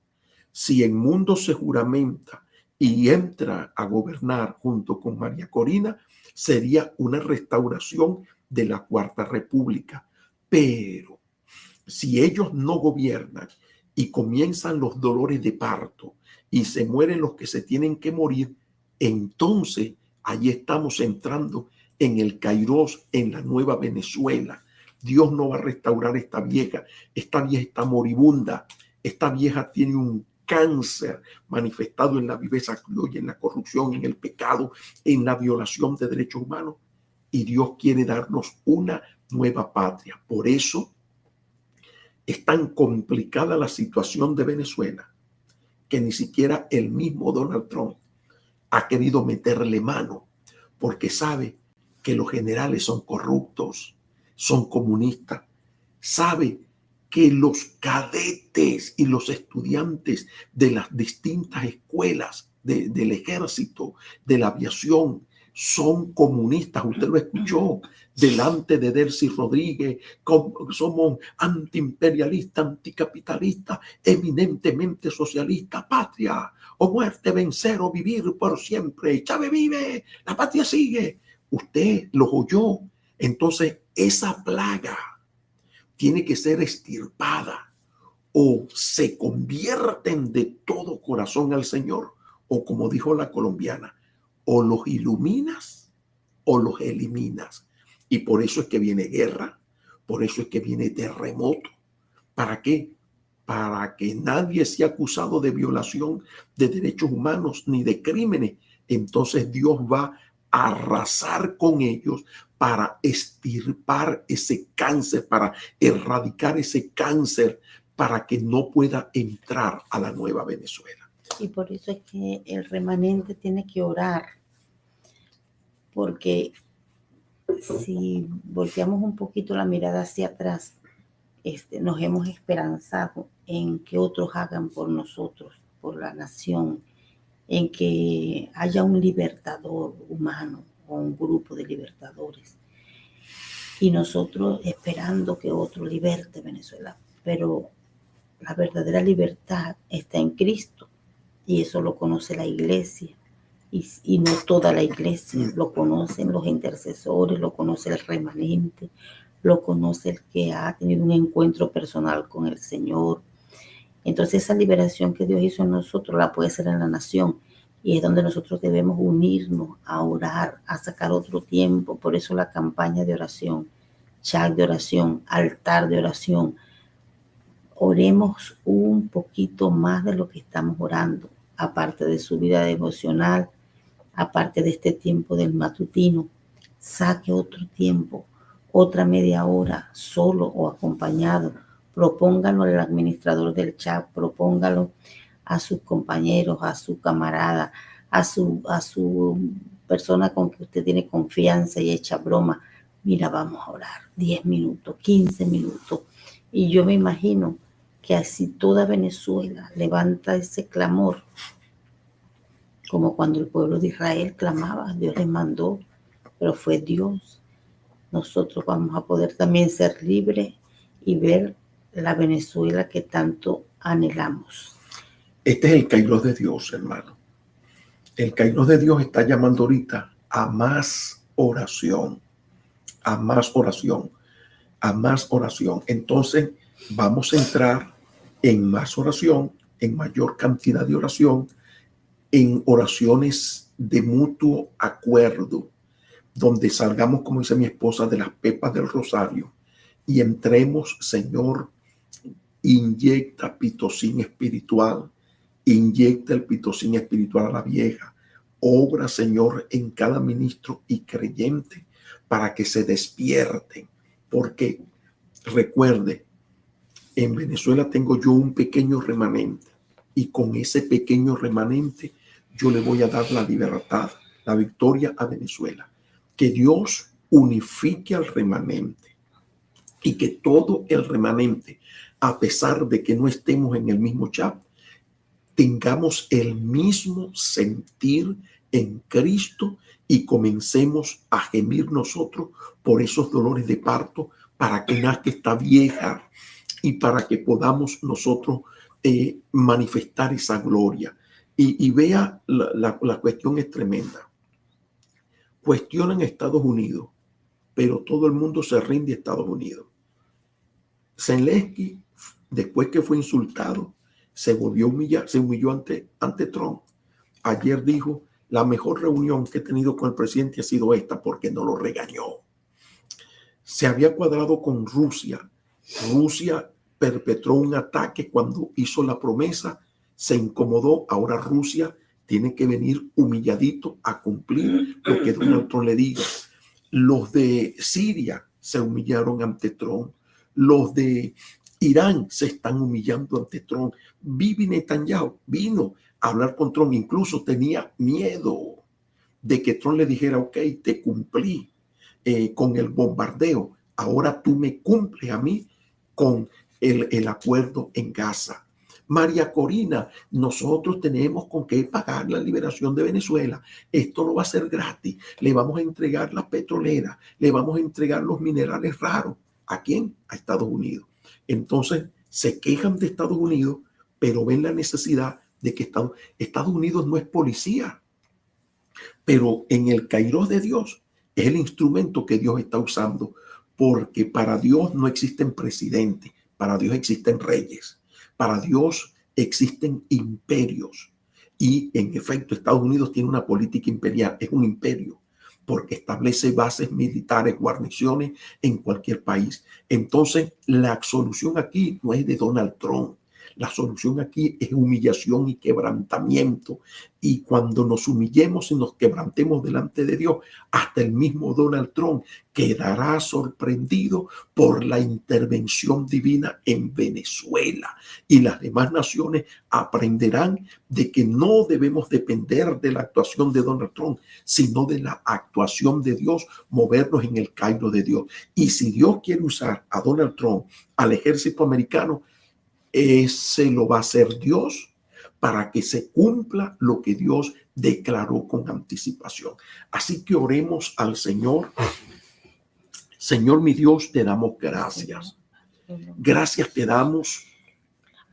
Si el mundo se juramenta y entra a gobernar junto con María Corina, sería una restauración de la Cuarta República. Pero si ellos no gobiernan y comienzan los dolores de parto y se mueren los que se tienen que morir, entonces allí estamos entrando en el Kairos, en la nueva Venezuela. Dios no va a restaurar esta vieja está moribunda, esta vieja tiene un cáncer manifestado en la viveza criolla, en la corrupción, en el pecado, en la violación de derechos humanos, y Dios quiere darnos una nueva patria. Por eso es tan complicada la situación de Venezuela que ni siquiera el mismo Donald Trump ha querido meterle mano, porque sabe que los generales son corruptos, son comunistas, sabe que los cadetes y los estudiantes de las distintas escuelas del ejército, de la aviación, son comunistas. Usted lo escuchó delante de Delcy Rodríguez. Somos antiimperialistas, anticapitalistas, eminentemente socialistas. Patria o muerte, vencer o vivir por siempre. Chávez vive, la patria sigue. Usted los oyó. Entonces, esa plaga tiene que ser extirpada, o se convierten de todo corazón al Señor, o como dijo la colombiana, o los iluminas o los eliminas. Y por eso es que viene guerra, por eso es que viene terremoto. ¿Para qué? Para que nadie sea acusado de violación de derechos humanos ni de crímenes. Entonces Dios va a arrasar con ellos para extirpar ese cáncer, para erradicar ese cáncer, para que no pueda entrar a la nueva Venezuela. Y por eso es que el remanente tiene que orar, porque si volteamos un poquito la mirada hacia atrás, nos hemos esperanzado en que otros hagan por nosotros, por la nación, en que haya un libertador humano o un grupo de libertadores. Y nosotros esperando que otro liberte Venezuela. Pero la verdadera libertad está en Cristo. Y eso lo conoce la iglesia. Y no toda la iglesia. Lo conocen los intercesores, lo conoce el remanente, lo conoce el que ha tenido un encuentro personal con el Señor. Entonces esa liberación que Dios hizo en nosotros la puede hacer en la nación. Y es donde nosotros debemos unirnos a orar, a sacar otro tiempo. Por eso la campaña de oración, chat de oración, altar de oración. Oremos un poquito más de lo que estamos orando, aparte de su vida devocional, aparte de este tiempo del matutino. Saque otro tiempo, otra media hora, solo o acompañado. Propóngalo al administrador del chat, propóngalo a sus compañeros, a su camarada, a su persona con que usted tiene confianza y echa broma. Mira, vamos a orar 10 minutos, 15 minutos. Y yo me imagino que así toda Venezuela levanta ese clamor, como cuando el pueblo de Israel clamaba, Dios les mandó, pero fue Dios. Nosotros vamos a poder también ser libres y ver la Venezuela que tanto anhelamos. Este es el Kairos de Dios, hermano. El Kairos de Dios está llamando ahorita a más oración, a más oración, a más oración. Entonces vamos a entrar en más oración, en mayor cantidad de oración, en oraciones de mutuo acuerdo, donde salgamos, como dice mi esposa, de las pepas del rosario y entremos, Señor, inyecta pitocin espiritual, inyecta el pitocin espiritual a la vieja. Obra, Señor, en cada ministro y creyente para que se despierten. Porque recuerde, en Venezuela tengo yo un pequeño remanente y con ese pequeño remanente yo le voy a dar la libertad, la victoria a Venezuela. Que Dios unifique al remanente y que todo el remanente, a pesar de que no estemos en el mismo chat, tengamos el mismo sentir en Cristo y comencemos a gemir nosotros por esos dolores de parto para que nazca esta vieja y para que podamos nosotros manifestar esa gloria. Y vea, la cuestión es tremenda. Cuestionan a Estados Unidos, pero todo el mundo se rinde a Estados Unidos. Zelensky, después que fue insultado, se volvió a humillar, se humilló ante Trump. Ayer dijo, la mejor reunión que he tenido con el presidente ha sido esta porque no lo regañó. Se había cuadrado con Rusia. Rusia perpetró un ataque cuando hizo la promesa, se incomodó. Ahora Rusia tiene que venir humilladito a cumplir lo que Donald Trump le diga. Los de Siria se humillaron ante Trump. Los de Irán se están humillando ante Trump. Bibi Netanyahu vino a hablar con Trump. Incluso tenía miedo de que Trump le dijera, ok, te cumplí con el bombardeo. Ahora tú me cumples a mí con el acuerdo en Gaza. María Corina, nosotros tenemos con qué pagar la liberación de Venezuela. Esto no va a ser gratis. Le vamos a entregar la petrolera, le vamos a entregar los minerales raros. ¿A quién? A Estados Unidos. Entonces se quejan de Estados Unidos, pero ven la necesidad de que Estados Unidos no es policía, pero en el kairos de Dios es el instrumento que Dios está usando, porque para Dios no existen presidentes, para Dios existen reyes, para Dios existen imperios. Y en efecto, Estados Unidos tiene una política imperial, es un imperio, porque establece bases militares, guarniciones en cualquier país. Entonces, la solución aquí no es de Donald Trump. La solución aquí es humillación y quebrantamiento. Y cuando nos humillemos y nos quebrantemos delante de Dios, hasta el mismo Donald Trump quedará sorprendido por la intervención divina en Venezuela. Y las demás naciones aprenderán de que no debemos depender de la actuación de Donald Trump, sino de la actuación de Dios, movernos en el cairo de Dios. Y si Dios quiere usar a Donald Trump, al ejército americano, ese lo va a hacer Dios para que se cumpla lo que Dios declaró con anticipación. Así que oremos al Señor. Señor mi Dios, te damos gracias. Gracias te damos,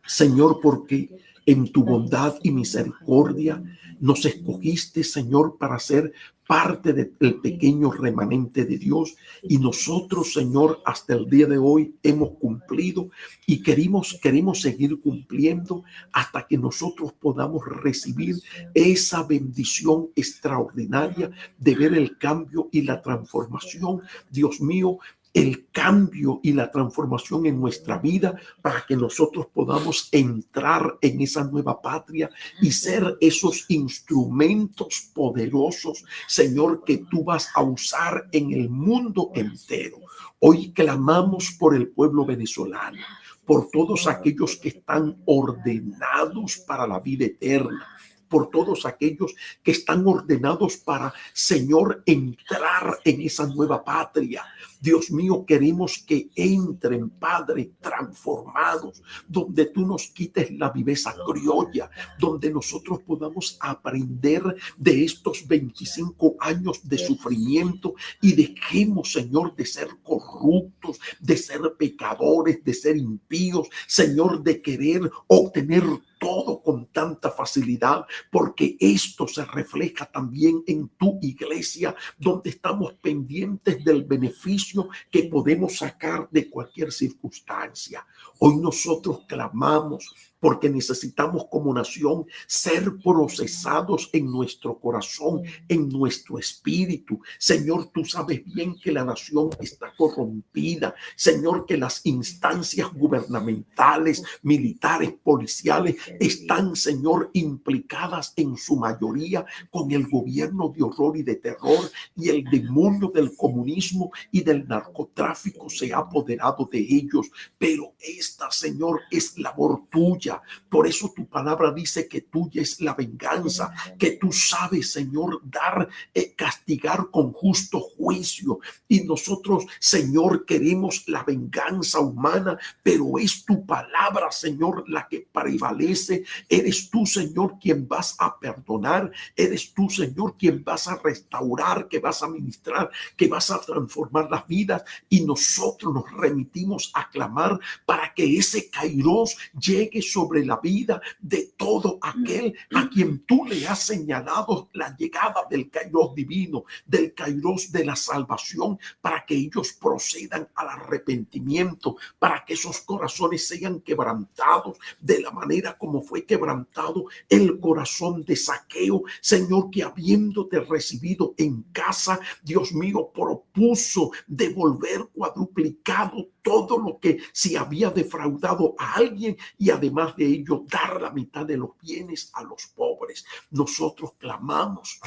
Señor, porque en tu bondad y misericordia nos escogiste, Señor, para ser parte del pequeño remanente de Dios. Y nosotros, Señor, hasta el día de hoy hemos cumplido y queremos seguir cumpliendo hasta que nosotros podamos recibir esa bendición extraordinaria de ver el cambio y la transformación, Dios mío, el cambio y la transformación en nuestra vida para que nosotros podamos entrar en esa nueva patria y ser esos instrumentos poderosos, Señor, que tú vas a usar en el mundo entero. Hoy clamamos por el pueblo venezolano, por todos aquellos que están ordenados para la vida eterna, por todos aquellos que están ordenados para, Señor, entrar en esa nueva patria. Dios mío, queremos que entren, Padre, transformados, donde tú nos quites la viveza criolla, donde nosotros podamos aprender de estos 25 años de sufrimiento y dejemos, Señor, de ser corruptos, de ser pecadores, de ser impíos, Señor, de querer obtener todo con tanta facilidad, porque esto se refleja también en tu iglesia, donde estamos pendientes del beneficio que podemos sacar de cualquier circunstancia. Hoy nosotros clamamos porque necesitamos como nación ser procesados en nuestro corazón, en nuestro espíritu. Señor, tú sabes bien que la nación está corrompida. Señor, que las instancias gubernamentales, militares, policiales están, Señor, implicadas en su mayoría con el gobierno de horror y de terror, y el demonio del comunismo y del narcotráfico se ha apoderado de ellos. Pero esta, Señor, es labor tuya. venga. Por eso tu palabra dice que tuya es la venganza, que tú sabes, Señor, dar, castigar con justo juicio. Y nosotros, Señor, queremos la venganza humana, pero es tu palabra, Señor, la que prevalece. Eres tú, Señor, quien vas a perdonar. Eres tú, Señor, quien vas a restaurar, que vas a ministrar, que vas a transformar las vidas. Y nosotros nos remitimos a clamar para que ese Kairos llegue sobre la vida de todo aquel a quien tú le has señalado la llegada del Kairos divino, del Kairos de la salvación, para que ellos procedan al arrepentimiento, para que esos corazones sean quebrantados de la manera como fue quebrantado el corazón de Zaqueo, Señor, que habiéndote recibido en casa, Dios mío, propuso devolver cuadruplicado todo lo que se había defraudado a alguien, y además de ello dar la mitad de los bienes a los pobres. Nosotros clamamos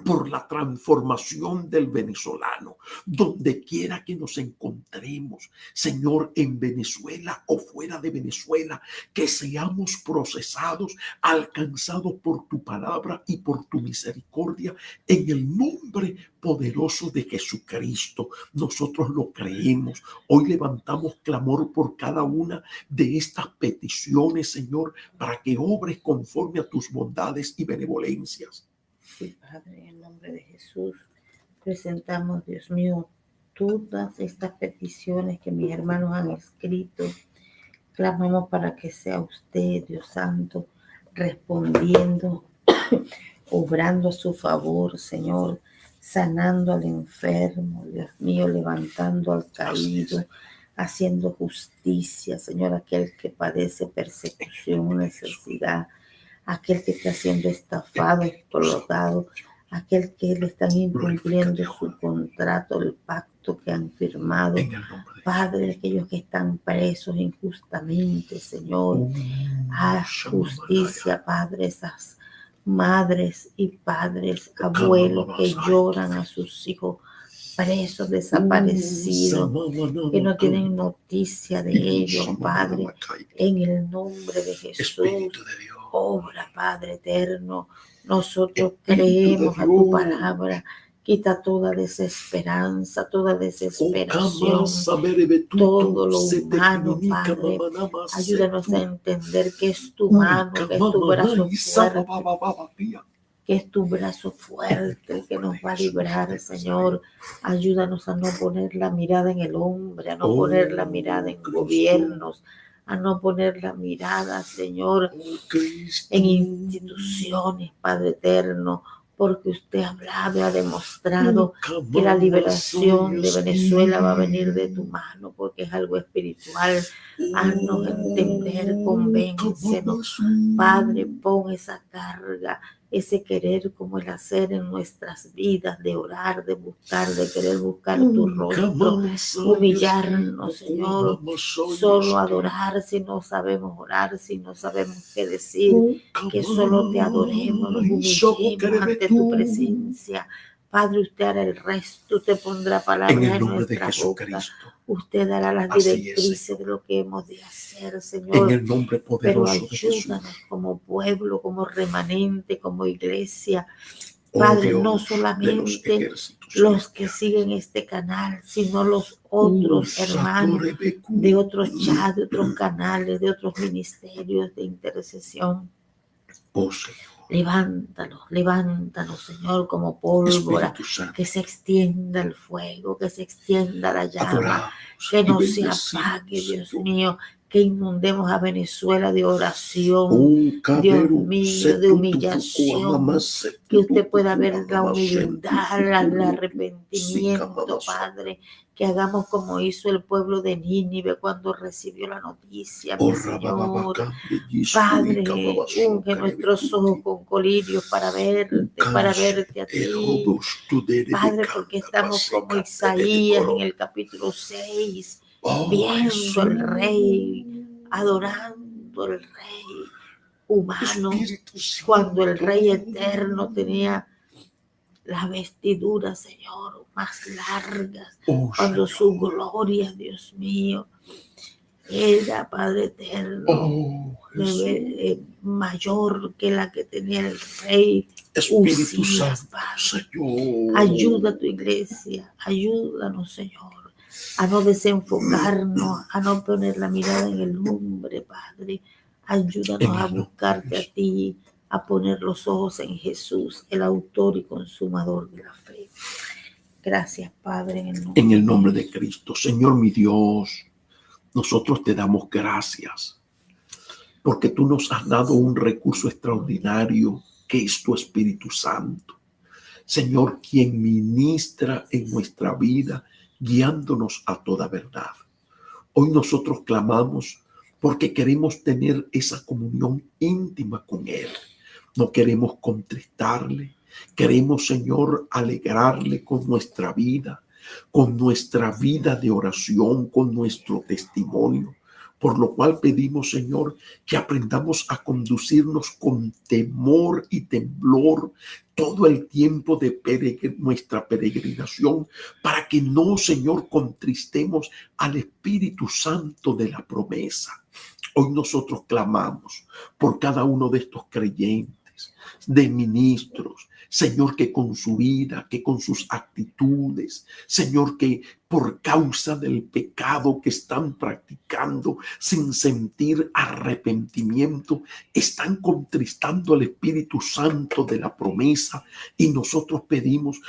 por la transformación del venezolano, donde quiera que nos encontremos, Señor, en Venezuela o fuera de Venezuela, que seamos procesados, alcanzados por tu palabra y por tu misericordia, en el nombre poderoso de Jesucristo. Nosotros lo creemos. Hoy levantamos clamor por cada una de estas peticiones, Señor, para que obres conforme a tus bondades y benevolencias. Sí, Padre, en el nombre de Jesús, presentamos, Dios mío, todas estas peticiones que mis hermanos han escrito. Clamamos para que sea usted, Dios Santo, respondiendo, obrando a su favor, Señor, sanando al enfermo, Dios mío, levantando al caído, haciendo justicia, Señor, aquel que padece persecución, necesidad, aquel que está siendo estafado, explotado, aquel que le están incumpliendo su contrato, el pacto que han firmado. Padre, aquellos que están presos injustamente, Señor, haz justicia, Padre, esas madres y padres, abuelos que lloran a sus hijos presos, desaparecidos, que no tienen noticia de ellos, Padre, en el nombre de Jesús. Obra, Padre eterno, nosotros creemos a tu palabra. Quita toda desesperanza, toda desesperación, todo lo humano, Padre. Ayúdanos a entender que es tu mano, que es tu brazo fuerte, que es tu brazo fuerte que nos va a librar, Señor. Ayúdanos a no poner la mirada en el hombre, a no poner la mirada en gobiernos, a no poner la mirada, Señor, en instituciones, Padre eterno, porque usted ha hablado y ha demostrado que la liberación de Venezuela va a venir de tu mano, porque es algo espiritual. Haznos entender, convéncenos, Padre, pon esa carga, ese querer como el hacer en nuestras vidas, de orar, de buscar, de querer buscar tu rostro, humillarnos, Señor, solo adorar si no sabemos orar, si no sabemos qué decir, que solo te adoremos, nos humillemos ante tu presencia. Padre, usted hará el resto, usted pondrá palabras en nuestra boca, usted dará las directrices de lo que hemos de hacer, Señor. En el nombre poderoso de Jesús. Pero ayúdanos como pueblo, como remanente, como iglesia. Padre, Dios, no solamente los que siguen este canal, sino los otros hermanos de otros chats, de otros canales, de otros ministerios de intercesión. Oh, Señor. Levántanos, levántanos, Señor, como pólvora, que se extienda el fuego, que se extienda la llama, que no se apague, Dios mío, que inundemos a Venezuela de oración, Dios mío, de humillación, que usted pueda ver la humildad, el arrepentimiento, Padre, que hagamos como hizo el pueblo de Nínive cuando recibió la noticia, mi Señor. Padre, unge nuestros ojos con colirios para verte a ti. Padre, porque estamos como Isaías en el capítulo 6, viendo al Rey, adorando al Rey humano, cuando el Rey eterno tenía las vestiduras, Señor, más largas, cuando su gloria, Dios mío, Ella, Padre eterno, Oh, Jesús. mayor que la que tenía el rey Espíritu Usías, Santo, Padre. Señor. Ayuda a tu iglesia, ayúdanos, Señor, a no desenfocarnos, a no poner la mirada en el hombre, Padre. Ayúdanos En a el nombre de buscarte a Jesús. ti, a poner los ojos en Jesús, el autor y consumador de la fe. Gracias, Padre, En el nombre de Cristo. Señor mi Dios, nosotros te damos gracias porque tú nos has dado un recurso extraordinario que es tu Espíritu Santo. Señor, quien ministra en nuestra vida, guiándonos a toda verdad. Hoy nosotros clamamos porque queremos tener esa comunión íntima con Él. No queremos contristarle. Queremos, Señor, alegrarle con nuestra vida de oración, con nuestro testimonio. Por lo cual pedimos, Señor, que aprendamos a conducirnos con temor y temblor todo el tiempo de nuestra peregrinación, para que no, Señor, contristemos al Espíritu Santo de la promesa. Hoy nosotros clamamos por cada uno de estos creyentes, de ministros, Señor, que con su vida, que con sus actitudes, Señor, que por causa del pecado que están practicando sin sentir arrepentimiento, están contristando al Espíritu Santo de la promesa. Y nosotros pedimos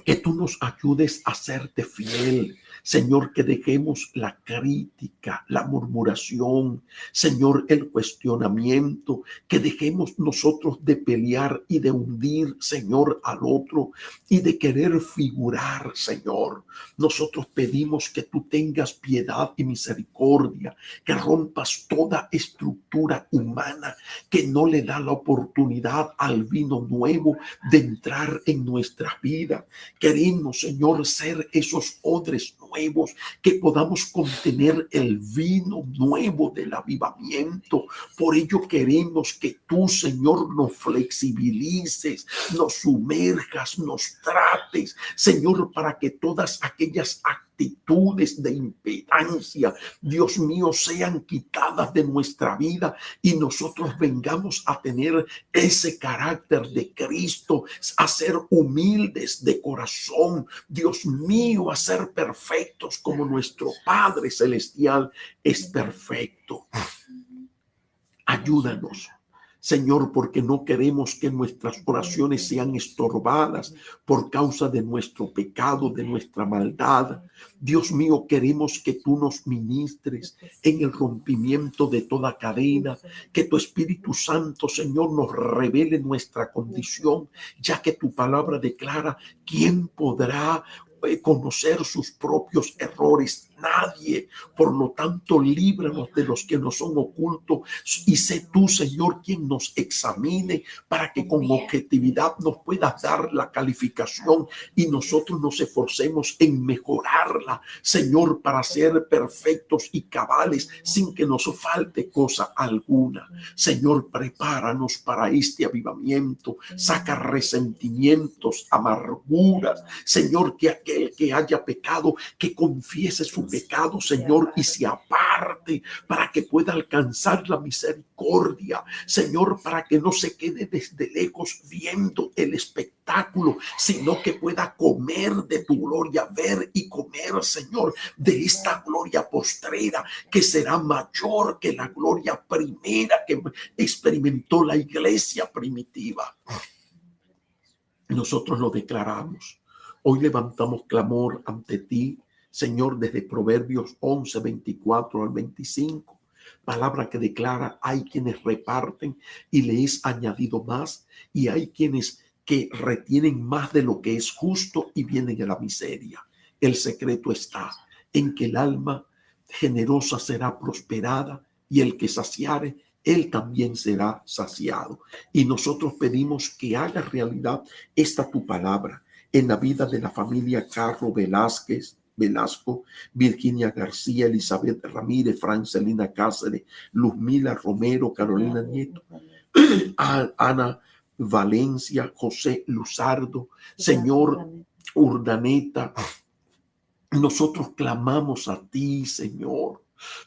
que tú nos ayudes a serte fiel. Señor, que dejemos la crítica, la murmuración, Señor, el cuestionamiento, que dejemos nosotros de pelear y de hundir, Señor, al otro y de querer figurar, Señor. Nosotros pedimos que tú tengas piedad y misericordia, que rompas toda estructura humana que no le da la oportunidad al vino nuevo de entrar en nuestra vida. Queremos, Señor, ser esos odres nuevos, que podamos contener el vino nuevo del avivamiento. Por ello queremos que tú, Señor, nos flexibilices, nos sumerjas, nos trates, Señor, para que todas aquellas actitudes de impedancia, Dios mío, sean quitadas de nuestra vida y nosotros vengamos a tener ese carácter de Cristo, a ser humildes de corazón, Dios mío, a ser perfectos como nuestro Padre Celestial es perfecto. Ayúdanos, Señor, porque no queremos que nuestras oraciones sean estorbadas por causa de nuestro pecado, de nuestra maldad. Dios mío, queremos que tú nos ministres en el rompimiento de toda cadena, que tu Espíritu Santo, Señor, nos revele nuestra condición, ya que tu palabra declara: ¿quién podrá conocer sus propios errores? Nadie. Por lo tanto, líbranos de los que nos son ocultos y sé tú, Señor, quien nos examine para que con objetividad nos puedas dar la calificación y nosotros nos esforcemos en mejorarla, Señor, para ser perfectos y cabales sin que nos falte cosa alguna. Señor, prepáranos para este avivamiento. Saca resentimientos, amarguras, Señor, que aquel que haya pecado, que confiese su pecado, Señor, y se aparte para que pueda alcanzar la misericordia, Señor, para que no se quede desde lejos viendo el espectáculo, sino que pueda comer de tu gloria, ver y comer, Señor, de esta gloria postrera que será mayor que la gloria primera que experimentó la iglesia primitiva. Nosotros lo declaramos. Hoy levantamos clamor ante ti, Señor, desde Proverbios 11, 24 al 25, palabra que declara: hay quienes reparten y le es añadido más, y hay quienes que retienen más de lo que es justo y vienen a la miseria. El secreto está en que el alma generosa será prosperada y el que saciare, él también será saciado. Y nosotros pedimos que haga realidad esta tu palabra en la vida de la familia Carro Velasco, Virginia García, Elizabeth Ramírez, Francelina Cáceres, Luzmila Romero, Carolina Nieto, Ana Valencia, José Luzardo, Señor Urdaneta, Nosotros clamamos a ti, Señor,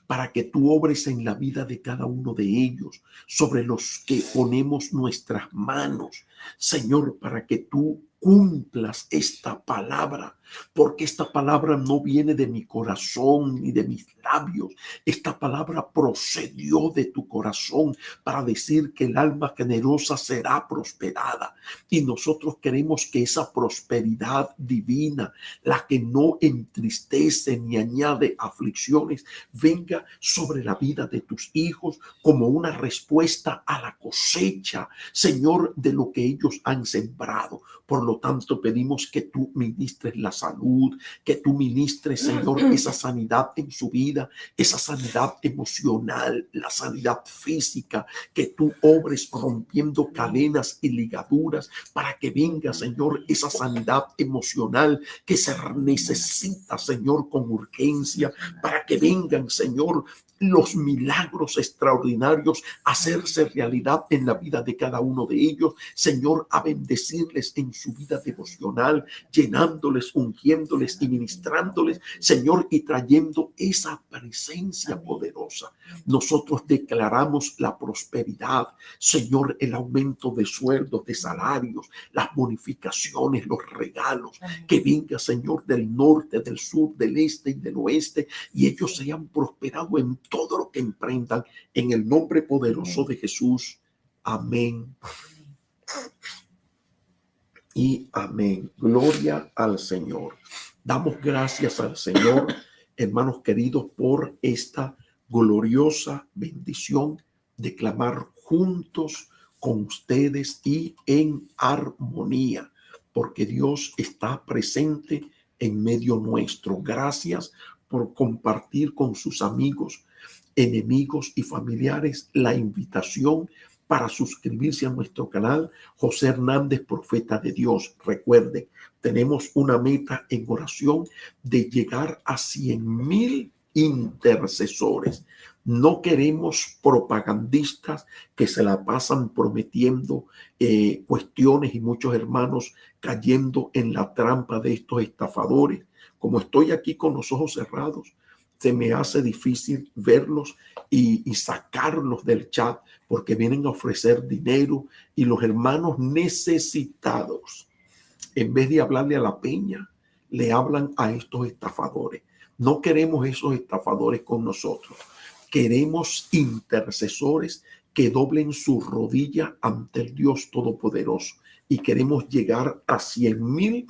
para que tú obres en la vida de cada uno de ellos, sobre los que ponemos nuestras manos, Señor, para que tú cumplas esta palabra, porque esta palabra no viene de mi corazón ni de mis labios. Esta palabra procedió de tu corazón para decir que el alma generosa será prosperada. Y nosotros queremos que esa prosperidad divina, la que no entristece ni añade aflicciones, venga sobre la vida de tus hijos como una respuesta a la cosecha, Señor, de lo que ellos han sembrado. Por lo tanto, pedimos que tú ministres la salud, que tú ministres, Señor, esa sanidad en su vida, esa sanidad emocional, la sanidad física, que tú obres rompiendo cadenas y ligaduras para que venga, Señor, esa sanidad emocional que se necesita, Señor, con urgencia, para que vengan, Señor, los milagros extraordinarios a hacerse realidad en la vida de cada uno de ellos, Señor, a bendecirles en su vida devocional, llenándoles, ungiéndoles y ministrándoles, Señor, y trayendo esa presencia poderosa. Nosotros declaramos la prosperidad, Señor, el aumento de sueldos, de salarios, las bonificaciones, los regalos, que venga, Señor, del norte, del sur, del este y del oeste, y ellos sean prosperados en todo lo que emprendan, en el nombre poderoso de Jesús. Amén. Y amén. Gloria al Señor. Damos gracias al Señor, hermanos queridos, por esta gloriosa bendición de clamar juntos con ustedes y en armonía, porque Dios está presente en medio nuestro. Gracias por compartir con sus amigos, enemigos y familiares la invitación para suscribirse a nuestro canal José Hernández, Profeta de Dios. Recuerden, tenemos una meta en oración de llegar a 100,000 intercesores. No queremos propagandistas que se la pasan prometiendo cuestiones y muchos hermanos cayendo en la trampa de estos estafadores. Como estoy aquí con los ojos cerrados, se me hace difícil verlos y sacarlos del chat porque vienen a ofrecer dinero, y los hermanos necesitados, en vez de hablarle a la peña, le hablan a estos estafadores. No queremos esos estafadores con nosotros. Queremos intercesores que doblen su rodilla ante el Dios Todopoderoso, y queremos llegar a 100,000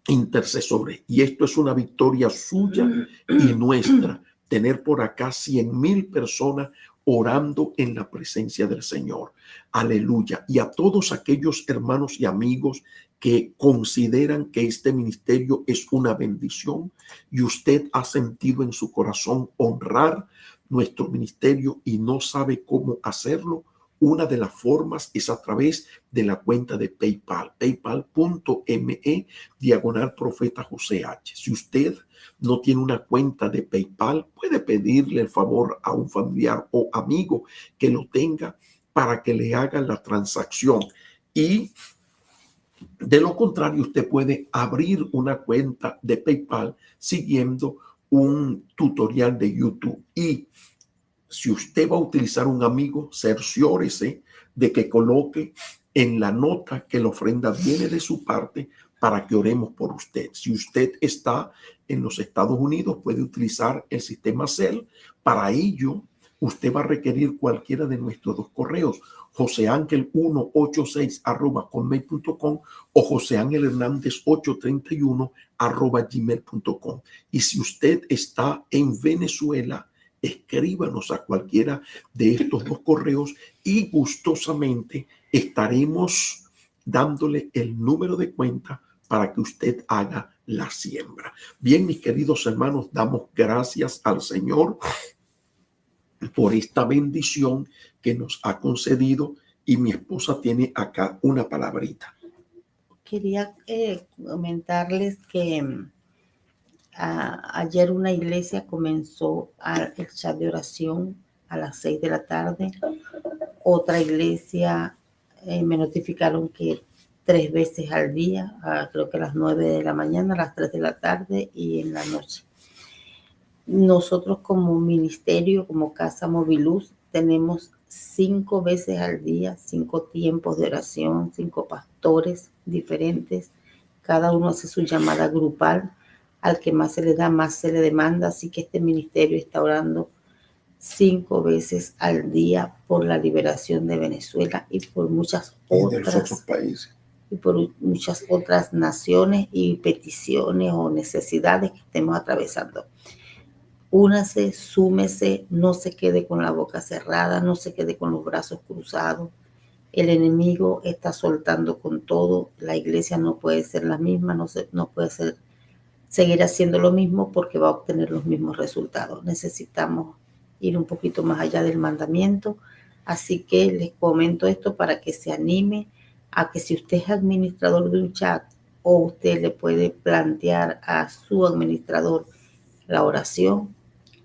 intercesores. Y esto es una victoria suya y nuestra, tener por acá 100,000 personas orando en la presencia del Señor. Aleluya. Y a todos aquellos hermanos y amigos que consideran que este ministerio es una bendición y usted ha sentido en su corazón honrar nuestro ministerio y no sabe cómo hacerlo, una de las formas es a través de la cuenta de PayPal, paypal.me/Profeta José H. Si usted no tiene una cuenta de PayPal, puede pedirle el favor a un familiar o amigo que lo tenga para que le haga la transacción. Y de lo contrario, usted puede abrir una cuenta de PayPal siguiendo un tutorial de YouTube. Y si usted va a utilizar un amigo, cerciórese de que coloque en la nota que la ofrenda viene de su parte para que oremos por usted. Si usted está en los Estados Unidos, puede utilizar el sistema Zelle. Para ello, usted va a requerir cualquiera de nuestros dos correos, joseangel186@gmail.com o joseangelhernandez831@gmail.com. Y si usted está en Venezuela, escríbanos a cualquiera de estos dos correos y gustosamente estaremos dándole el número de cuenta para que usted haga la siembra. Bien, mis queridos hermanos, damos gracias al Señor por esta bendición que nos ha concedido, y mi esposa tiene acá una palabrita. Quería comentarles que ayer una iglesia comenzó el chat de oración a las 6 de la tarde. Otra iglesia me notificaron que 3 veces al día, creo que a las 9 de la mañana, a las 3 de la tarde y en la noche. Nosotros como ministerio, como Casa Moviluz, tenemos 5 veces al día, 5 tiempos de oración, 5 pastores diferentes. Cada uno hace su llamada grupal. Al que más se le da, más se le demanda. Así que este ministerio está orando 5 veces al día por la liberación de Venezuela y por muchas Y de los otros otras países. y por muchas otras naciones y peticiones o necesidades que estemos atravesando. Únase, súmese, no se quede con la boca cerrada, no se quede con los brazos cruzados. El enemigo está soltando con todo. La iglesia no puede ser la misma, no puede seguir haciendo lo mismo porque va a obtener los mismos resultados. Necesitamos ir un poquito más allá del mandamiento. Así que les comento esto para que se anime a que si usted es administrador de un chat o usted le puede plantear a su administrador la oración,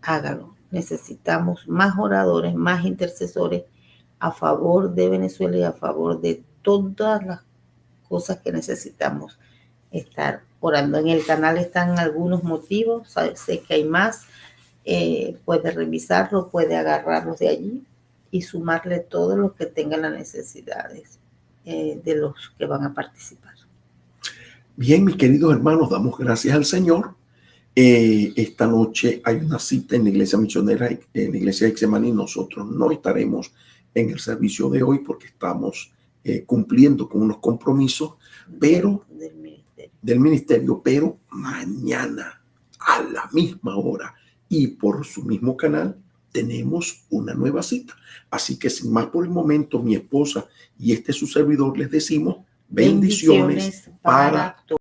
hágalo. Necesitamos más oradores, más intercesores a favor de Venezuela y a favor de todas las cosas que necesitamos estar orando. En el canal están algunos motivos, sé que hay más, puede revisarlo, puede agarrarlos de allí y sumarle todos los que tengan las necesidades de los que van a participar. Bien, mis queridos hermanos, damos gracias al Señor. Esta noche hay una cita en la iglesia misionera, en la iglesia de Getsemaní. Nosotros no estaremos en el servicio de hoy porque estamos cumpliendo con unos compromisos del ministerio, pero mañana a la misma hora y por su mismo canal tenemos una nueva cita. Así que sin más por el momento, mi esposa y su servidor les decimos bendiciones para todos.